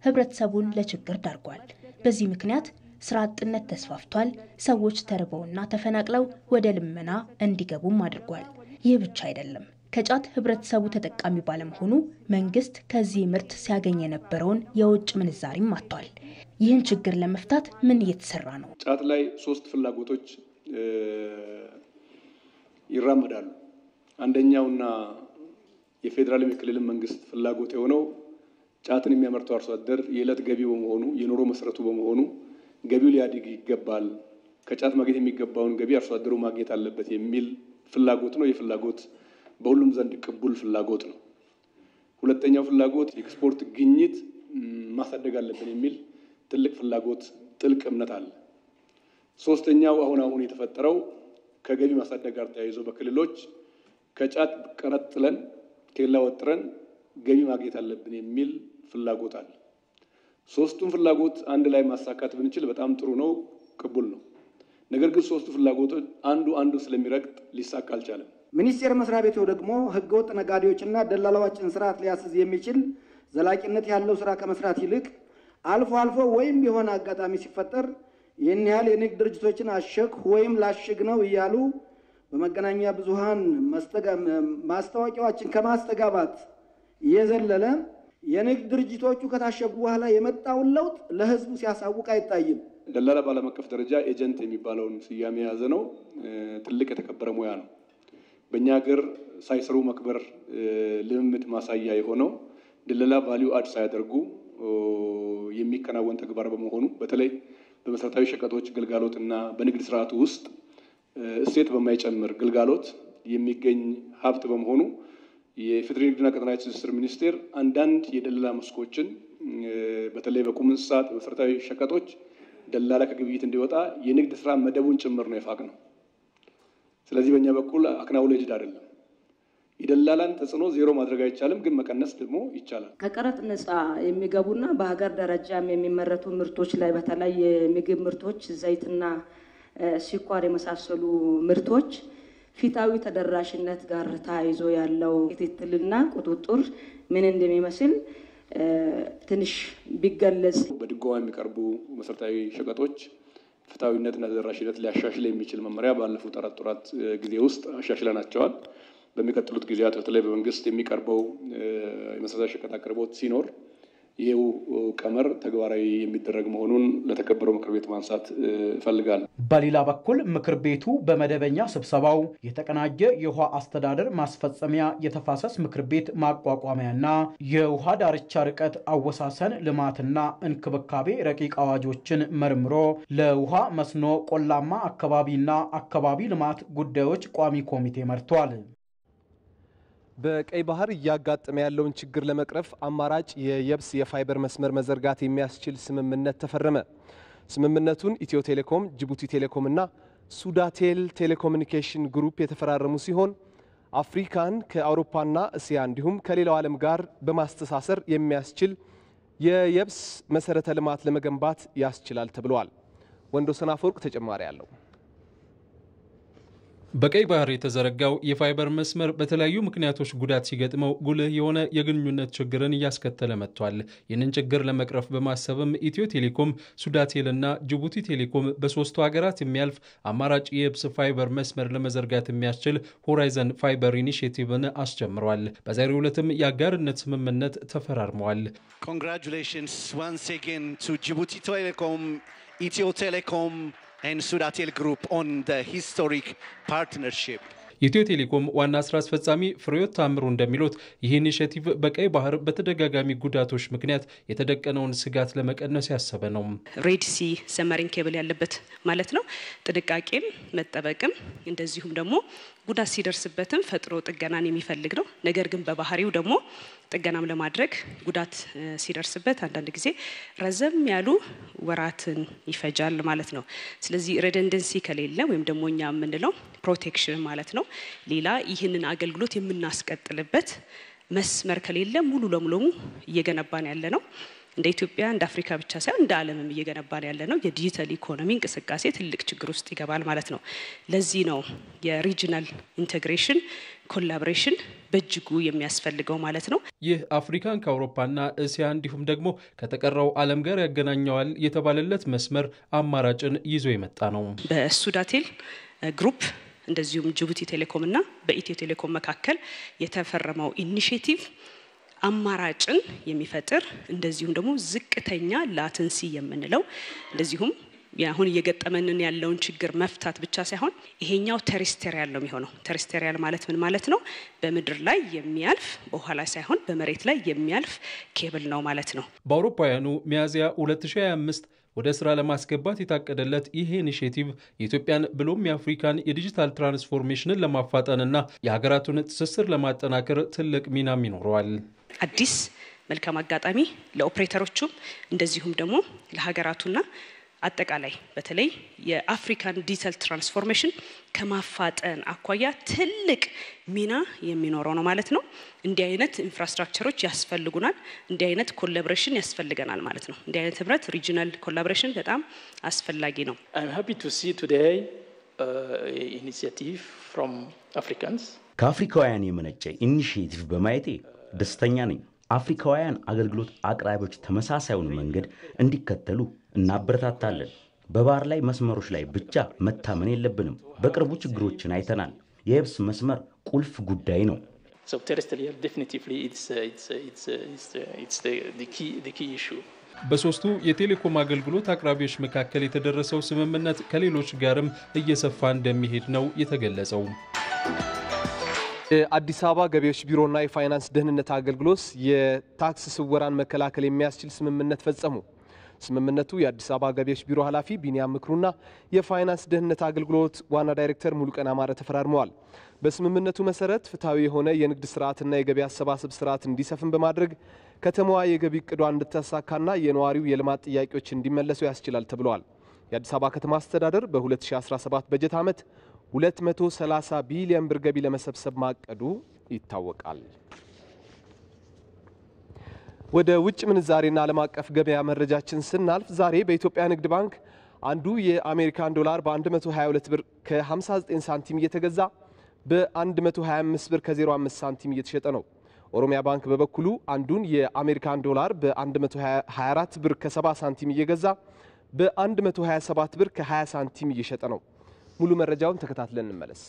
[SPEAKER 10] ህብረተሰቡን ለችግር ዳርጓል። በዚህ ምክንያት ስራ አጥነት ተስፋፍቷል። ሰዎች ተርበውና ተፈናቅለው ወደ ልመና እንዲገቡም አድርጓል። ይህ ብቻ አይደለም። ከጫት ህብረተሰቡ ተጠቃሚ ባለመሆኑ መንግስት ከዚህ ምርት ሲያገኝ የነበረውን የውጭ ምንዛሪም አጥቷል። ይህን ችግር ለመፍታት ምን እየተሰራ ነው?
[SPEAKER 8] ጫት ላይ 3 ፍላጎቶች ይራመዳሉ። አንደኛውና የፌዴራል የክልል መንግስት ፍላጎት የሆነው ጫትን የሚያመርተው አርሶ አደር የዕለት ገቢው በመሆኑ የኑሮ መሰረቱ በመሆኑ ገቢው ሊያድግ ይገባል፣ ከጫት ማግኘት የሚገባውን ገቢ አርሶ አደሩ ማግኘት አለበት የሚል ፍላጎት ነው። የፍላጎት በሁሉም ዘንድ ቅቡል ፍላጎት ነው። ሁለተኛው ፍላጎት የኤክስፖርት ግኝት ማሳደግ አለብን የሚል ትልቅ ፍላጎት፣ ጥልቅ እምነት አለ። ሶስተኛው አሁን የተፈጠረው ከገቢ ማሳደግ ጋር ተያይዞ በክልሎች ከጫት ቀረጥለን ኬላ ወጥረን ገቢ ማግኘት አለብን የሚል ፍላጎት አለ። ሶስቱም ፍላጎት አንድ ላይ ማሳካት ብንችል በጣም ጥሩ ነው፣ ቅቡል ነው። ነገር ግን ሶስቱ ፍላጎቶች አንዱ ስለሚረግጥ ሊሳካ አልቻለም።
[SPEAKER 1] ሚኒስቴር መስሪያ ቤቱ ደግሞ ህገወጥ ነጋዴዎችና ደላላዎችን ስርዓት ሊያስዝ የሚችል ዘላቂነት ያለው ስራ ከመስራት ይልቅ አልፎ አልፎ ወይም የሆነ አጋጣሚ ሲፈጠር ይህን ያህል የንግድ ድርጅቶችን አሸክ ወይም ላሽግ ነው እያሉ በመገናኛ ብዙሃን ማስታወቂያዎችን ከማስተጋባት የዘለለ የንግድ ድርጅቶቹ ከታሸጉ በኋላ የመጣውን ለውጥ ለህዝቡ ሲያሳውቅ አይታይም።
[SPEAKER 8] ደላላ በዓለም አቀፍ ደረጃ ኤጀንት የሚባለውን ስያሜ የያዘ ነው። ትልቅ የተከበረ ሙያ ነው። በእኛ ሀገር ሳይሰሩ መክበር ልምምድ ማሳያ የሆነው ደላላ ቫልዩ አድ ሳያደርጉ የሚከናወን ተግባር በመሆኑ በተለይ በመሰረታዊ ሸቀጦች ግልጋሎትና በንግድ ስርዓቱ ውስጥ እሴት በማይጨምር ግልጋሎት የሚገኝ ሀብት በመሆኑ የፌዴራል ንግድና ቀጠናዊ ትስስር ሚኒስቴር አንዳንድ የደላላ መስኮችን በተለይ በቁም እንስሳት መሰረታዊ ሸቀጦች ደላላ ከግብይት እንዲወጣ የንግድ ስራ መደቡን ጭምር ነው የፋቅነው። ስለዚህ በእኛ በኩል አክናውሌጅድ አይደለም። የደላላን ተጽዕኖ ዜሮ ማድረግ አይቻልም፣ ግን መቀነስ ደግሞ ይቻላል።
[SPEAKER 3] ከቀረጥ ነፃ የሚገቡና በሀገር ደረጃም የሚመረቱ ምርቶች ላይ በተለይ የምግብ ምርቶች፣ ዘይትና ስኳር የመሳሰሉ ምርቶች ፊታዊ ተደራሽነት ጋር ተያይዞ ያለው ክትትልና ቁጥጥር ምን እንደሚመስል ትንሽ ቢገለጽ።
[SPEAKER 8] በድጎማ የሚቀርቡ መሰረታዊ ሸቀጦች ፍትሃዊነትና ተደራሽነት ሊያሻሽል የሚችል መመሪያ ባለፉት 4 ወራት ጊዜ ውስጥ አሻሽለናቸዋል። በሚቀጥሉት ጊዜያት በተለይ በመንግስት የሚቀርበው የመሰረታዊ ሸቀጥ አቅርቦት ሲኖር ይሄው ቀመር ተግባራዊ የሚደረግ መሆኑን ለተከበረው ምክር ቤት ማንሳት እፈልጋለሁ።
[SPEAKER 4] በሌላ በኩል ምክር ቤቱ በመደበኛ ስብሰባው የተቀናጀ የውሃ አስተዳደር ማስፈጸሚያ የተፋሰስ ምክር ቤት ማቋቋሚያና የውሃ ዳርቻ ርቀት አወሳሰን ልማትና እንክብካቤ ረቂቅ አዋጆችን መርምሮ ለውሃ መስኖ፣ ቆላማ አካባቢና አካባቢ ልማት ጉዳዮች ቋሚ ኮሚቴ መርቷል።
[SPEAKER 22] በቀይ ባህር እያጋጠመ ያለውን ችግር ለመቅረፍ አማራጭ የየብስ የፋይበር መስመር መዘርጋት የሚያስችል ስምምነት ተፈረመ። ስምምነቱን ኢትዮ ቴሌኮም፣ ጅቡቲ ቴሌኮም እና ሱዳቴል ቴሌኮሙኒኬሽን ግሩፕ የተፈራረሙ ሲሆን አፍሪካን ከአውሮፓና እስያ እንዲሁም ከሌላው ዓለም ጋር በማስተሳሰር የሚያስችል የየብስ መሰረተ ልማት ለመገንባት ያስችላል ተብሏል። ወንዶሰን አፈወርቅ ተጨማሪ አለው።
[SPEAKER 6] በቀይ ባህር የተዘረጋው የፋይበር መስመር በተለያዩ ምክንያቶች ጉዳት ሲገጥመው ጉልህ የሆነ የግንኙነት ችግርን እያስከተለ መጥቷል። ይህንን ችግር ለመቅረፍ በማሰብም ኢትዮ ቴሌኮም፣ ሱዳቴልና ጅቡቲ ቴሌኮም በሶስቱ ሀገራት የሚያልፍ አማራጭ የየብስ ፋይበር መስመር ለመዘርጋት የሚያስችል ሆራይዘን ፋይበር ኢኒሼቲቭን አስጀምሯል። በዛሬው ዕለትም የአጋርነት ስምምነት ተፈራርመዋል።
[SPEAKER 7] Congratulations once again to Djibouti Telecom, Ethio Telecom and Sudatel Group on the historic partnership.
[SPEAKER 6] የኢትዮ ቴሌኮም ዋና ስራ አስፈጻሚ ፍሬዎት ታምሩ እንደሚሉት ይህ ኢኒሼቲቭ በቀይ ባህር በተደጋጋሚ ጉዳቶች ምክንያት የተደቀነውን ስጋት ለመቀነስ ያሰበ ነው።
[SPEAKER 24] ሬድ ሲ ሰመሪን ኬብል ያለበት ማለት ነው። ጥንቃቄም መጠበቅም እንደዚሁም ደግሞ ጉዳት ሲደርስበትም ፈጥሮ ጥገናን የሚፈልግ ነው። ነገር ግን በባህሪው ደግሞ ጥገናም ለማድረግ ጉዳት ሲደርስበት አንዳንድ ጊዜ ረዘም ያሉ ወራትን ይፈጃል ማለት ነው። ስለዚህ ሬደንደንሲ ከሌለ ወይም ደግሞ እኛ የምንለው ፕሮቴክሽን ማለት ነው። ሌላ ይህንን አገልግሎት የምናስቀጥልበት መስመር ከሌለ ሙሉ ለሙሉ እየገነባን ያለ ነው። እንደ ኢትዮጵያ እንደ አፍሪካ ብቻ ሳይሆን እንደ ዓለምም እየገነባን ያለ ነው። የዲጂታል ኢኮኖሚ እንቅስቃሴ ትልቅ ችግር ውስጥ ይገባል ማለት ነው። ለዚህ ነው የሪጂናል ኢንቴግሬሽን ኮላቦሬሽን በእጅጉ የሚያስፈልገው ማለት ነው።
[SPEAKER 6] ይህ አፍሪካን ከአውሮፓና እስያ እንዲሁም ደግሞ ከተቀረው ዓለም ጋር ያገናኘዋል የተባለለት መስመር አማራጭን ይዞ የመጣ ነው።
[SPEAKER 24] በሱዳቴል ግሩፕ እንደዚሁም ጅቡቲ ቴሌኮም እና በኢትዮ ቴሌኮም መካከል የተፈረመው ኢኒሼቲቭ አማራጭን የሚፈጥር እንደዚሁም ደግሞ ዝቅተኛ ላተንሲ የምንለው እንደዚሁም አሁን እየገጠመንን ያለውን ችግር መፍታት ብቻ ሳይሆን ይሄኛው ቴሪስቴሪያል ነው የሚሆነው። ቴሪስቴሪያል ማለት ምን ማለት ነው? በምድር ላይ የሚያልፍ በውሃ ላይ ሳይሆን በመሬት ላይ የሚያልፍ ኬብል ነው ማለት ነው።
[SPEAKER 6] በአውሮፓውያኑ ሚያዝያ 2025 ወደ ስራ ለማስገባት የታቀደለት ይሄ ኢኒሼቲቭ የኢትዮጵያን ብሎም የአፍሪካን የዲጂታል ትራንስፎርሜሽንን ለማፋጠንና የሀገራቱን ትስስር ለማጠናከር ትልቅ ሚናም ይኖረዋል።
[SPEAKER 24] አዲስ መልካም አጋጣሚ ለኦፕሬተሮቹም እንደዚሁም ደግሞ ለሀገራቱና አጠቃላይ በተለይ የአፍሪካን ዲጂታል ትራንስፎርሜሽን ከማፋጠን አኳያ ትልቅ ሚና የሚኖረው ነው ማለት ነው። እንዲህ አይነት ኢንፍራስትራክቸሮች ያስፈልጉናል። እንዲህ አይነት ኮላቦሬሽን ያስፈልገናል ማለት ነው። እንዲህ አይነት ህብረት ሪጂናል ኮላቦሬሽን በጣም አስፈላጊ ነው።
[SPEAKER 11] I'm happy to see today initiative from Africans.
[SPEAKER 12] ከአፍሪካውያን የመነጨ ኢኒሼቲቭ በማየቴ ደስተኛ ነኝ። አፍሪካውያን አገልግሎት አቅራቢዎች ተመሳሳዩን መንገድ እንዲከተሉ እናበረታታለን። በባህር ላይ መስመሮች ላይ ብቻ መታመን የለብንም። በቅርቡ ችግሮችን አይተናል። የየብስ መስመር ቁልፍ ጉዳይ ነው።
[SPEAKER 11] So terrestrial definitely it's the key issue.
[SPEAKER 6] በሶስቱ የቴሌኮም አገልግሎት አቅራቢዎች መካከል የተደረሰው ስምምነት ከሌሎች ጋርም እየሰፋ እንደሚሄድ ነው የተገለጸው።
[SPEAKER 22] የአዲስ አበባ ገቢዎች ቢሮና የፋይናንስ ደህንነት አገልግሎት የታክስ ስወራን መከላከል የሚያስችል ስምምነት ፈጸሙ። ስምምነቱ የአዲስ አበባ ገቢዎች ቢሮ ኃላፊ ቢኒያም ምክሩና የፋይናንስ ደህንነት አገልግሎት ዋና ዳይሬክተር ሙሉቀን አማረ ተፈራርመዋል። በስምምነቱ መሰረት ፍትሃዊ የሆነ የንግድ ስርዓትና የገቢ አሰባሰብ ስርዓት እንዲሰፍን በማድረግ ከተማዋ የገቢ ዕቅዷን እንድታሳካና የነዋሪው የልማት ጥያቄዎች እንዲመለሱ ያስችላል ተብሏል። የአዲስ አበባ ከተማ አስተዳደር በ2017 በጀት ዓመት 230 ቢሊዮን ብር ገቢ ለመሰብሰብ ማቀዱ ይታወቃል። ወደ ውጭ ምንዛሬና ዓለም አቀፍ ገበያ መረጃችን ስናልፍ ዛሬ በኢትዮጵያ ንግድ ባንክ አንዱ የአሜሪካን ዶላር በ122 ብር ከ59 ሳንቲም እየተገዛ በ125 ብር ከ05 ሳንቲም እየተሸጠ ነው። ኦሮሚያ ባንክ በበኩሉ አንዱን የአሜሪካን ዶላር በ124 ብር ከ70 ሳንቲም እየገዛ በ127 ብር ከ20 ሳንቲም እየሸጠ ነው። ሙሉ መረጃውን ተከታትለን እንመለስ።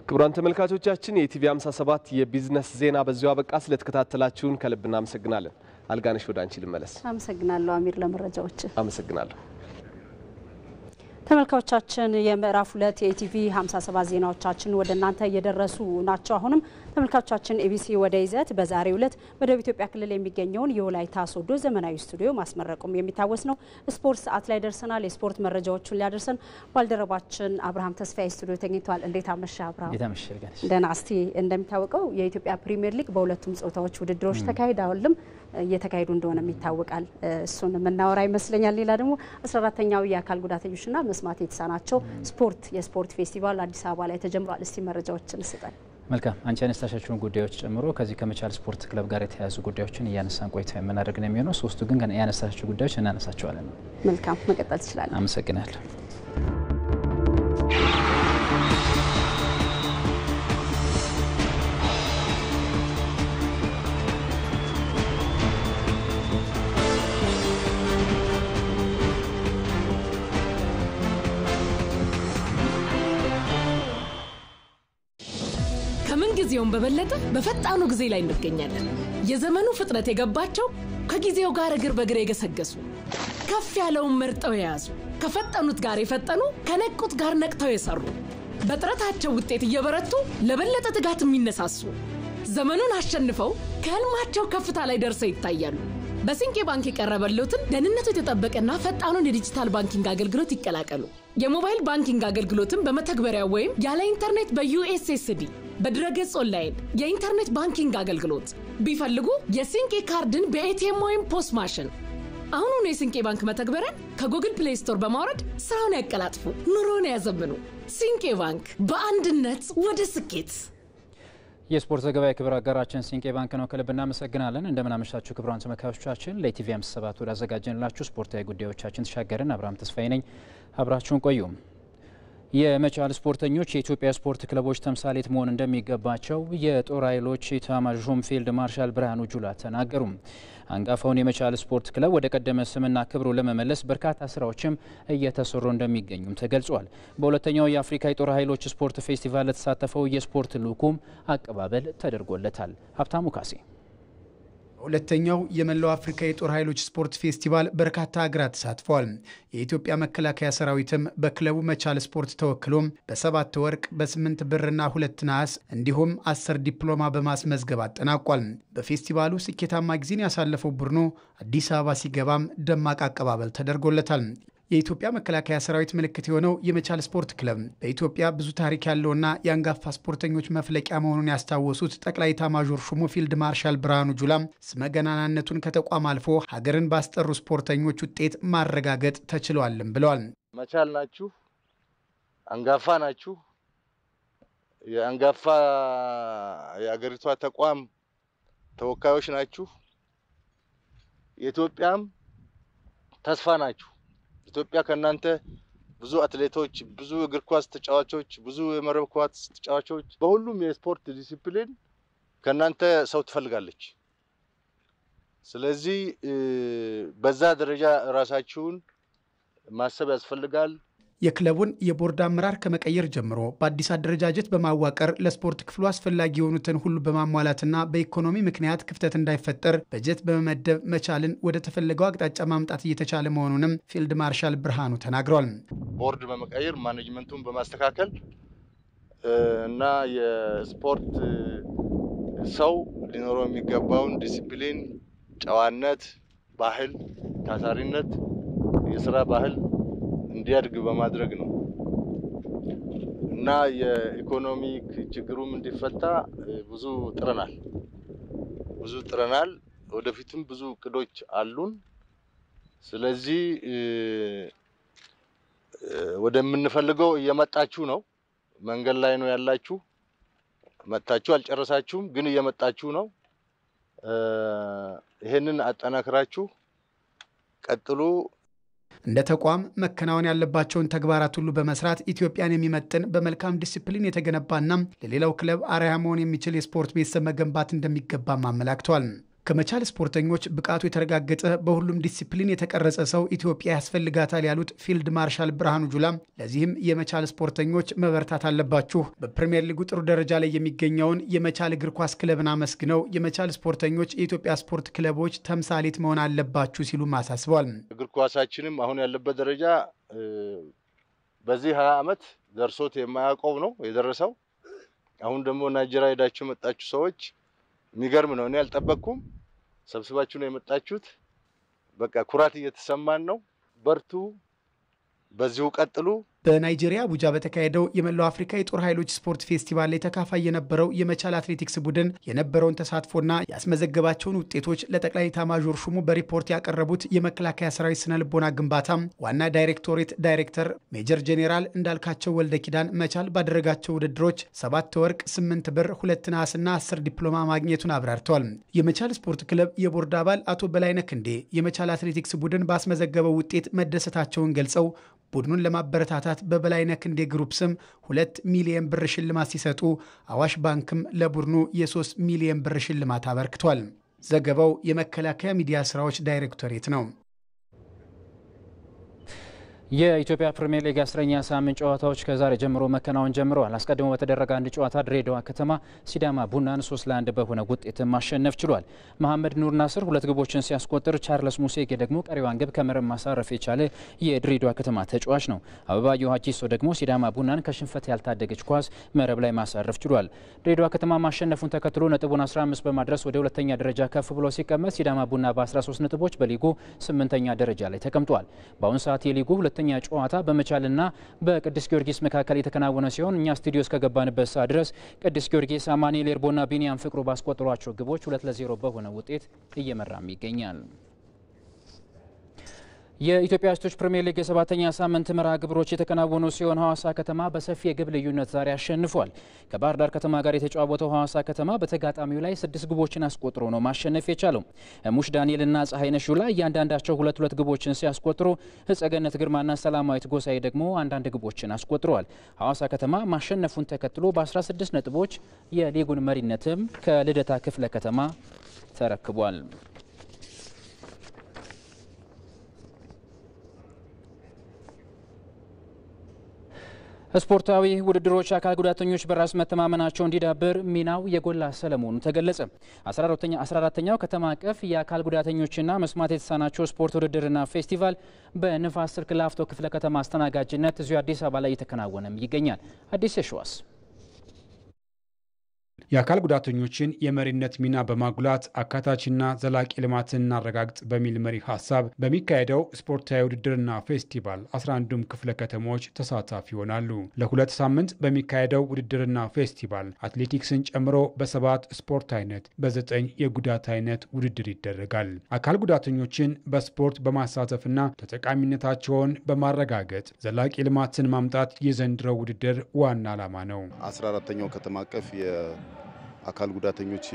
[SPEAKER 22] ክቡራን ተመልካቾቻችን የኢቲቪ 57 የቢዝነስ ዜና በዚሁ አበቃ። ስለተከታተላችሁን ከልብ እናመሰግናለን። አልጋነሽ ወደ አንቺ ልመለስ።
[SPEAKER 5] አመሰግናለሁ አሚር ለመረጃዎች።
[SPEAKER 22] አመሰግናለሁ።
[SPEAKER 5] ተመልካቾቻችን የምዕራፍ 2 የኢቲቪ 57 ዜናዎቻችን ወደ እናንተ እየደረሱ ናቸው። አሁንም ተመልካቾቻችን ኤቢሲ ወደ ይዘት በዛሬው ዕለት በደቡብ ኢትዮጵያ ክልል የሚገኘውን የወላይታ ሶዶ ዘመናዊ ስቱዲዮ ማስመረቁም የሚታወስ ነው። ስፖርት ሰዓት ላይ ደርሰናል። የስፖርት መረጃዎችን ሊያደርሰን ባልደረባችን አብርሃም ተስፋዬ ስቱዲዮ ተገኝቷል። እንዴት አመሻ አብርሃም? ደህና። እስቲ እንደሚታወቀው የኢትዮጵያ ፕሪሚየር ሊግ በሁለቱም ጾታዎች ውድድሮች ተካሂደዋልም እየተካሄዱ እንደሆነ ይታወቃል። እሱን የምናወራ ይመስለኛል። ሌላ ደግሞ 14ኛው የአካል ጉዳተኞችና መስማት የተሳናቸው የስፖርት ፌስቲቫል አዲስ አበባ ላይ ተጀምሯል። እስቲ መረጃዎችን ስጠን።
[SPEAKER 13] መልካም። አንቺ ያነሳሻቸውን ጉዳዮች ጨምሮ ከዚህ ከመቻል ስፖርት ክለብ ጋር የተያያዙ ጉዳዮችን እያነሳን ቆይታ የምናደርግ ነው የሚሆነው። ሶስቱ ግን ያነሳሻቸው ጉዳዮች እናነሳቸዋለን።
[SPEAKER 5] መልካም፣ መቀጠል ትችላለህ።
[SPEAKER 13] አመሰግናለሁ።
[SPEAKER 14] ጊዜውን በበለጠ በፈጣኑ ጊዜ ላይ እንገኛለን። የዘመኑ ፍጥነት የገባቸው ከጊዜው ጋር እግር በእግር የገሰገሱ ከፍ ያለውን መርጠው የያዙ ከፈጠኑት ጋር የፈጠኑ ከነቁት ጋር ነቅተው የሰሩ በጥረታቸው ውጤት እየበረቱ ለበለጠ ትጋት የሚነሳሱ ዘመኑን አሸንፈው ከህልማቸው ከፍታ ላይ ደርሰው ይታያሉ። በሲንቄ ባንክ የቀረበልዎትን ደህንነቱ የተጠበቀና ፈጣኑን የዲጂታል ባንኪንግ አገልግሎት ይቀላቀሉ። የሞባይል ባንኪንግ አገልግሎትን በመተግበሪያ ወይም ያለ ኢንተርኔት በዩኤስኤስዲ በድረገጽ ኦንላይን የኢንተርኔት ባንኪንግ አገልግሎት ቢፈልጉ የሲንቄ ካርድን በኤቲኤም ወይም ፖስ ማሽን አሁኑን የሲንቄ ባንክ መተግበሪያን ከጉግል ፕሌይ ስቶር በማውረድ ስራውን ያቀላጥፉ፣ ኑሮን ያዘምኑ። ሲንቄ ባንክ በአንድነት ወደ ስኬት።
[SPEAKER 13] የስፖርት ዘገባ የክብር አጋራችን ሲንቄ ባንክ ነው። ከልብ እናመሰግናለን። እንደምን አመሻችሁ ክቡራን ተመልካቾቻችን። ለኢቲቪ 57 ወደ አዘጋጀንላችሁ ስፖርታዊ ጉዳዮቻችን ተሻገርን። አብርሃም ተስፋዬ ነኝ። አብራችሁን ቆዩ። የመቻል ስፖርተኞች የኢትዮጵያ ስፖርት ክለቦች ተምሳሌት መሆን እንደሚገባቸው የጦር ኃይሎች ኢታማዦር ሹም ፊልድ ማርሻል ብርሃኑ ጁላ ተናገሩ። አንጋፋውን የመቻል ስፖርት ክለብ ወደ ቀደመ ስምና ክብሩ ለመመለስ በርካታ ስራዎችም እየተሰሩ እንደሚገኙም ተገልጿል። በሁለተኛው የአፍሪካ የጦር ኃይሎች ስፖርት ፌስቲቫል ለተሳተፈው የስፖርት ልዑኩም አቀባበል ተደርጎለታል። ሀብታሙ ካሴ
[SPEAKER 15] ሁለተኛው የመላው አፍሪካ የጦር ኃይሎች ስፖርት ፌስቲቫል በርካታ ሀገራት ተሳትፈዋል። የኢትዮጵያ መከላከያ ሰራዊትም በክለቡ መቻል ስፖርት ተወክሎም በ7 ወርቅ በ8 ብርና 2 ነሐስ እንዲሁም 10 ዲፕሎማ በማስመዝገብ አጠናቋል። በፌስቲቫሉ ስኬታማ ጊዜን ያሳለፈው ቡድኑ አዲስ አበባ ሲገባም ደማቅ አቀባበል ተደርጎለታል። የኢትዮጵያ መከላከያ ሰራዊት ምልክት የሆነው የመቻል ስፖርት ክለብ በኢትዮጵያ ብዙ ታሪክ ያለውና የአንጋፋ ስፖርተኞች መፍለቂያ መሆኑን ያስታወሱት ጠቅላይ ኤታማዦር ሹሙ ፊልድ ማርሻል ብርሃኑ ጁላ ስመገናናነቱን ከተቋም አልፎ ሀገርን ባስጠሩ ስፖርተኞች ውጤት ማረጋገጥ ተችሏልም ብለዋል።
[SPEAKER 16] መቻል ናችሁ፣ አንጋፋ ናችሁ፣ የአንጋፋ የአገሪቷ ተቋም ተወካዮች ናችሁ፣ የኢትዮጵያም ተስፋ ናችሁ። ኢትዮጵያ ከናንተ ብዙ አትሌቶች፣ ብዙ እግር ኳስ ተጫዋቾች፣ ብዙ የመረብ ኳስ ተጫዋቾች በሁሉም የስፖርት ዲሲፕሊን ከናንተ ሰው ትፈልጋለች። ስለዚህ በዛ ደረጃ ራሳችሁን ማሰብ ያስፈልጋል።
[SPEAKER 15] የክለቡን የቦርድ አመራር ከመቀየር ጀምሮ በአዲስ አደረጃጀት በማዋቀር ለስፖርት ክፍሉ አስፈላጊ የሆኑትን ሁሉ በማሟላትና በኢኮኖሚ ምክንያት ክፍተት እንዳይፈጠር በጀት በመመደብ መቻልን ወደ ተፈለገው አቅጣጫ ማምጣት እየተቻለ መሆኑንም ፊልድ ማርሻል ብርሃኑ ተናግረዋል።
[SPEAKER 16] ቦርድ በመቀየር ማኔጅመንቱን በማስተካከል እና የስፖርት ሰው ሊኖረው የሚገባውን ዲሲፕሊን፣ ጨዋነት፣ ባህል፣ ታታሪነት፣ የሥራ ባህል እንዲያድግ በማድረግ ነው እና የኢኮኖሚክ ችግሩም እንዲፈታ ብዙ ጥረናል። ወደፊትም ብዙ እቅዶች አሉን። ስለዚህ ወደምንፈልገው እየመጣችሁ ነው። መንገድ ላይ ነው ያላችሁ። መጣችሁ አልጨረሳችሁም፣ ግን እየመጣችሁ ነው። ይሄንን አጠናክራችሁ ቀጥሉ።
[SPEAKER 15] እንደ ተቋም መከናወን ያለባቸውን ተግባራት ሁሉ በመስራት ኢትዮጵያን የሚመጥን በመልካም ዲሲፕሊን የተገነባና ለሌላው ክለብ አርአያ መሆን የሚችል የስፖርት ቤተሰብ መገንባት እንደሚገባም አመላክተዋል። ከመቻል ስፖርተኞች ብቃቱ የተረጋገጠ በሁሉም ዲሲፕሊን የተቀረጸ ሰው ኢትዮጵያ ያስፈልጋታል ያሉት ፊልድ ማርሻል ብርሃኑ ጁላ ለዚህም የመቻል ስፖርተኞች መበርታት አለባችሁ፣ በፕሪሚየር ሊጉ ጥሩ ደረጃ ላይ የሚገኘውን የመቻል እግር ኳስ ክለብን አመስግነው የመቻል ስፖርተኞች የኢትዮጵያ ስፖርት ክለቦች ተምሳሌት መሆን አለባችሁ ሲሉ አሳስበዋል።
[SPEAKER 16] እግር ኳሳችንም አሁን ያለበት ደረጃ በዚህ 20 ዓመት ደርሶት የማያውቀው ነው የደረሰው። አሁን ደግሞ ናይጄሪያ ሄዳችሁ መጣችሁ ሰዎች የሚገርም ነው። እኔ አልጠበቅኩም። ሰብስባችሁ ነው የመጣችሁት። በቃ ኩራት እየተሰማን ነው። በርቱ፣ በዚሁ ቀጥሉ።
[SPEAKER 15] በናይጄሪያ አቡጃ በተካሄደው የመላው አፍሪካ የጦር ኃይሎች ስፖርት ፌስቲቫል ላይ ተካፋይ የነበረው የመቻል አትሌቲክስ ቡድን የነበረውን ተሳትፎና ያስመዘገባቸውን ውጤቶች ለጠቅላይ ኤታማዦር ሹሙ በሪፖርት ያቀረቡት የመከላከያ ሰራዊት ስነ ልቦና ግንባታ ዋና ዳይሬክቶሬት ዳይሬክተር ሜጀር ጄኔራል እንዳልካቸው ወልደ ኪዳን መቻል ባደረጋቸው ውድድሮች 7 ወርቅ፣ 8 ብር፣ 2 ነሐስና 10 ዲፕሎማ ማግኘቱን አብራርተዋል። የመቻል ስፖርት ክለብ የቦርድ አባል አቶ በላይነህ ክንዴ የመቻል አትሌቲክስ ቡድን ባስመዘገበው ውጤት መደሰታቸውን ገልጸው ቡድኑን ለማበረታታት በበላይነህ ክንዴ ግሩፕ ስም 2 ሚሊዮን ብር ሽልማት ሲሰጡ አዋሽ ባንክም ለቡድኑ የ3 ሚሊዮን ብር ሽልማት አበርክቷል። ዘገባው የመከላከያ ሚዲያ ስራዎች ዳይሬክቶሬት ነው።
[SPEAKER 13] የኢትዮጵያ ፕሪሚየር ሊግ 10ኛ ሳምንት ጨዋታዎች ከዛሬ ጀምሮ መከናወን ጀምረዋል። አስቀድሞ በተደረገ አንድ ጨዋታ ድሬዳዋ ከተማ ሲዳማ ቡናን 3-1 በሆነ ውጤት ማሸነፍ ችሏል። መሐመድ ኑር ናስር 2 ግቦችን ሲያስቆጥር ቻርለስ ሙሴጌ ደግሞ ቀሪዋን ግብ ከመረብ ማሳረፍ የቻለ የድሬዳዋ ከተማ ተጫዋች ነው። አበባየሁ ሀጂሶ ደግሞ ሲዳማ ቡናን ከሽንፈት ያልታደገች ኳስ መረብ ላይ ማሳረፍ ችሏል። ድሬዳዋ ከተማ ማሸነፉን ተከትሎ ነጥቡን 15 በማድረስ ወደ ሁለተኛ ደረጃ ከፍ ብሎ ሲቀመጥ ሲዳማ ቡና በ13 ነጥቦች በሊጉ 8ኛ ደረጃ ላይ ተቀምጧል። በአሁኑ ሰዓት የሊጉ ሁለተኛ ጨዋታ በመቻልና በቅዱስ ጊዮርጊስ መካከል የተከናወነ ሲሆን እኛ ስቱዲዮ እስከገባንበት ሰዓት ድረስ ቅዱስ ጊዮርጊስ አማኑኤል ኤርቦና ቢኒያም ፍቅሩ ባስቆጠሯቸው ግቦች 2-0 በሆነ ውጤት እየመራም ይገኛል። የኢትዮጵያ ሴቶች ፕሪሚየር ሊግ የ7ኛ ሳምንት መርሃ ግብሮች የተከናወኑ ሲሆን ሐዋሳ ከተማ በሰፊ የግብ ልዩነት ዛሬ አሸንፏል። ከባህር ዳር ከተማ ጋር የተጫወተው ሐዋሳ ከተማ በተጋጣሚው ላይ 6 ግቦችን አስቆጥሮ ነው ማሸነፍ የቻለው። ሙሽ ዳንኤልና ፀሐይነሽ ሹላ እያንዳንዳቸው 2 ግቦችን ሲያስቆጥሩ ህጸገነት ግርማና ሰላማዊት ጎሳኤ ደግሞ አንዳንድ ግቦችን አስቆጥረዋል። ሐዋሳ ከተማ ማሸነፉን ተከትሎ በ16 ነጥቦች የሊጉን መሪነትም ከልደታ ክፍለ ከተማ ተረክቧል። ስፖርታዊ ውድድሮች አካል ጉዳተኞች በራስ መተማመናቸው እንዲዳብር ሚናው የጎላ ሰለመሆኑ ተገለጸ። 14ኛው ከተማ አቀፍ የአካል ጉዳተኞችና መስማት የተሳናቸው ስፖርት ውድድርና ፌስቲቫል በንፋስ ስልክ ላፍቶ ክፍለ ከተማ አስተናጋጅነት እዚሁ አዲስ አበባ ላይ እየተከናወነም ይገኛል። አዲስ የሸዋስ
[SPEAKER 17] የአካል ጉዳተኞችን የመሪነት ሚና በማጉላት አካታችና ዘላቂ ልማትን እናረጋግጥ በሚል መሪ ሀሳብ በሚካሄደው ስፖርታዊ ውድድርና ፌስቲቫል 11ዱም ክፍለ ከተሞች ተሳታፊ ይሆናሉ። ለ2 ሳምንት በሚካሄደው ውድድርና ፌስቲቫል አትሌቲክስን ጨምሮ በ7 ስፖርት አይነት በ9 የጉዳት አይነት ውድድር ይደረጋል። አካል ጉዳተኞችን በስፖርት በማሳተፍና ተጠቃሚነታቸውን በማረጋገጥ ዘላቂ ልማትን ማምጣት የዘንድሮው ውድድር ዋና ዓላማ ነው።
[SPEAKER 19] 14ኛው ከተማ አቀፍ አካል ጉዳተኞች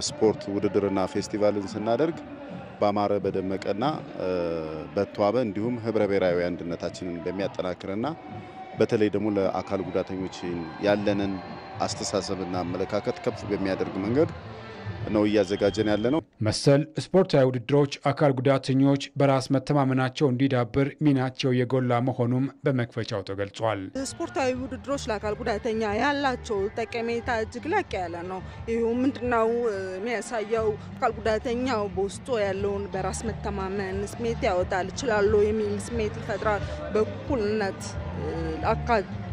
[SPEAKER 19] ስፖርት ውድድርና ፌስቲቫልን ስናደርግ በአማረ በደመቀና በተዋበ እንዲሁም ህብረ ብሔራዊ አንድነታችንን በሚያጠናክርና በተለይ ደግሞ ለአካል ጉዳተኞች ያለንን አስተሳሰብና አመለካከት ከፍ በሚያደርግ መንገድ ነው እያዘጋጀን ያለ ነው።
[SPEAKER 17] መሰል ስፖርታዊ ውድድሮች አካል ጉዳተኞች በራስ መተማመናቸው እንዲዳብር ሚናቸው የጎላ መሆኑም በመክፈቻው ተገልጿል።
[SPEAKER 20] ስፖርታዊ ውድድሮች ለአካል ጉዳተኛ ያላቸው ጠቀሜታ እጅግ ላቅ ያለ ነው። ይሄው ምንድነው የሚያሳየው? አካል ጉዳተኛው በውስጡ ያለውን በራስ መተማመን ስሜት ያወጣል፣ እችላለሁ የሚል ስሜት ይፈጥራል። በእኩልነት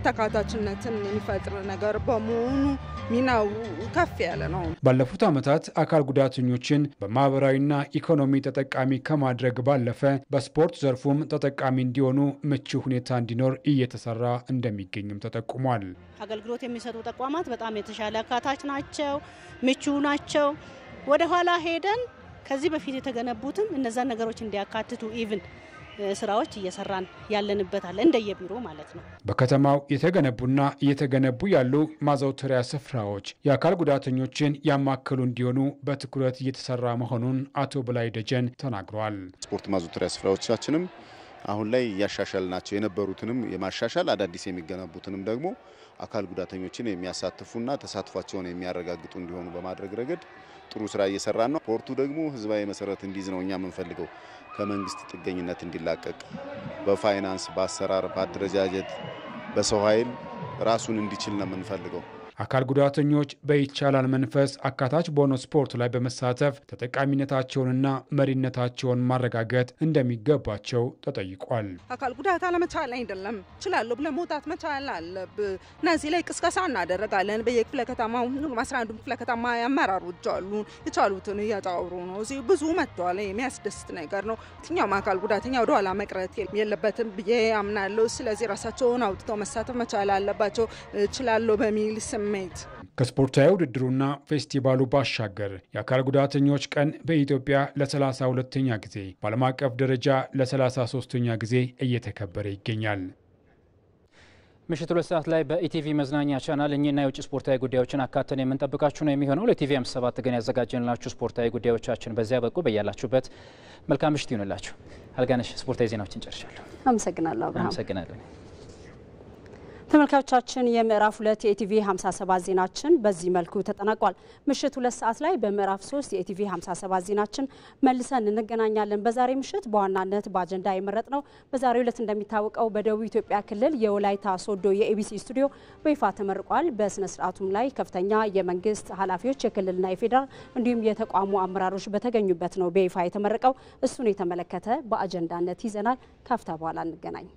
[SPEAKER 20] ተካታችነትን የሚፈጥር ነገር በመሆኑ ሚናው ከፍ ያለ ነው።
[SPEAKER 17] ባለፉት ዓመታት አካል ጉዳተኞችን በማህበራዊና ኢኮኖሚ ተጠቃሚ ከማድረግ ባለፈ በስፖርት ዘርፉም ተጠቃሚ እንዲሆኑ ምቹ ሁኔታ እንዲኖር እየተሰራ እንደሚገኝም ተጠቁሟል።
[SPEAKER 21] አገልግሎት የሚሰጡ ተቋማት በጣም የተሻለ አካታች ናቸው፣ ምቹ ናቸው። ወደ ኋላ ሄደን ከዚህ በፊት የተገነቡትም እነዛን ነገሮች እንዲያካትቱ ኢቭን ስራዎች እየሰራን ያለንበት አለ እንደየቢሮ ማለት ነው።
[SPEAKER 17] በከተማው የተገነቡና እየተገነቡ ያሉ ማዘውተሪያ ስፍራዎች የአካል ጉዳተኞችን ያማከሉ እንዲሆኑ በትኩረት እየተሰራ መሆኑን አቶ በላይ ደጀን ተናግረዋል።
[SPEAKER 19] ስፖርት ማዘውተሪያ ስፍራዎቻችንም አሁን ላይ ያሻሻልናቸው የነበሩትንም የማሻሻል አዳዲስ የሚገነቡትንም ደግሞ አካል ጉዳተኞችን የሚያሳትፉና ተሳትፏቸውን የሚያረጋግጡ እንዲሆኑ በማድረግ ረገድ ጥሩ ስራ እየሰራን ነው። ስፖርቱ ደግሞ ህዝባዊ መሰረት እንዲይዝ ነው እኛ የምንፈልገው። ከመንግስት ጥገኝነት እንዲላቀቅ በፋይናንስ፣ በአሰራር፣ በአደረጃጀት፣ በሰው ኃይል ራሱን እንዲችል ነው የምንፈልገው።
[SPEAKER 17] አካል ጉዳተኞች በይቻላል መንፈስ አካታች በሆነ ስፖርት ላይ በመሳተፍ ተጠቃሚነታቸውንና መሪነታቸውን ማረጋገጥ እንደሚገባቸው ተጠይቋል።
[SPEAKER 20] አካል ጉዳት አለመቻል አይደለም፣ እችላለሁ ብለህ መውጣት መቻል አለብህ። እነዚህ ላይ ቅስቀሳ እናደርጋለን። በየክፍለ ከተማው 11 ክፍለ ከተማ ያመራሮች አሉ፣ የቻሉትን እያጫወሩ ነው። እዚህ ብዙ መጥቷል። የሚያስደስት ነገር ነው። የትኛውም አካል ጉዳተኛ ወደ ኋላ መቅረት የለበትም ብዬ አምናለሁ። ስለዚህ ራሳቸውን አውጥተው መሳተፍ መቻል አለባቸው። እችላለሁ በሚል ስሜት
[SPEAKER 17] ከስፖርታዊ ውድድሩና ፌስቲቫሉ ባሻገር የአካል ጉዳተኞች ቀን በኢትዮጵያ ለ32ኛ ጊዜ በዓለም አቀፍ ደረጃ ለ33ኛ ጊዜ እየተከበረ ይገኛል።
[SPEAKER 13] ምሽት 2 ሰዓት ላይ በኢቲቪ መዝናኛ ቻናል እኚህና የውጭ ስፖርታዊ ጉዳዮችን አካተን የምንጠብቃችሁ ነው የሚሆነው። ለኢቲቪ 57 ግን ያዘጋጀንላችሁ ስፖርታዊ ጉዳዮቻችን በዚያ በቁ። በያላችሁበት መልካም ምሽት ይሁንላችሁ። አልጋነሽ ስፖርታዊ ዜናዎችን ጨርሻለሁ።
[SPEAKER 5] አመሰግናለሁ አብርሃም።
[SPEAKER 13] አመሰግናለሁ።
[SPEAKER 5] ተመልካቾቻችን የምዕራፍ 2 የኢቲቪ 57 ዜናችን በዚህ መልኩ ተጠናቋል። ምሽት 2 ሰዓት ላይ በምዕራፍ 3 የኢቲቪ 57 ዜናችን መልሰን እንገናኛለን። በዛሬ ምሽት በዋናነት በአጀንዳ የመረጥነው በዛሬው ዕለት እንደሚታወቀው በደቡብ ኢትዮጵያ ክልል የወላይታ ሶዶ የኤቢሲ ስቱዲዮ በይፋ ተመርቋል። በስነ ስርዓቱም ላይ ከፍተኛ የመንግስት ኃላፊዎች፣ የክልልና የፌዴራል እንዲሁም የተቋሙ አመራሮች በተገኙበት ነው በይፋ የተመረቀው። እሱን የተመለከተ በአጀንዳነት ይዘናል። ካፍታ በኋላ እንገናኝ።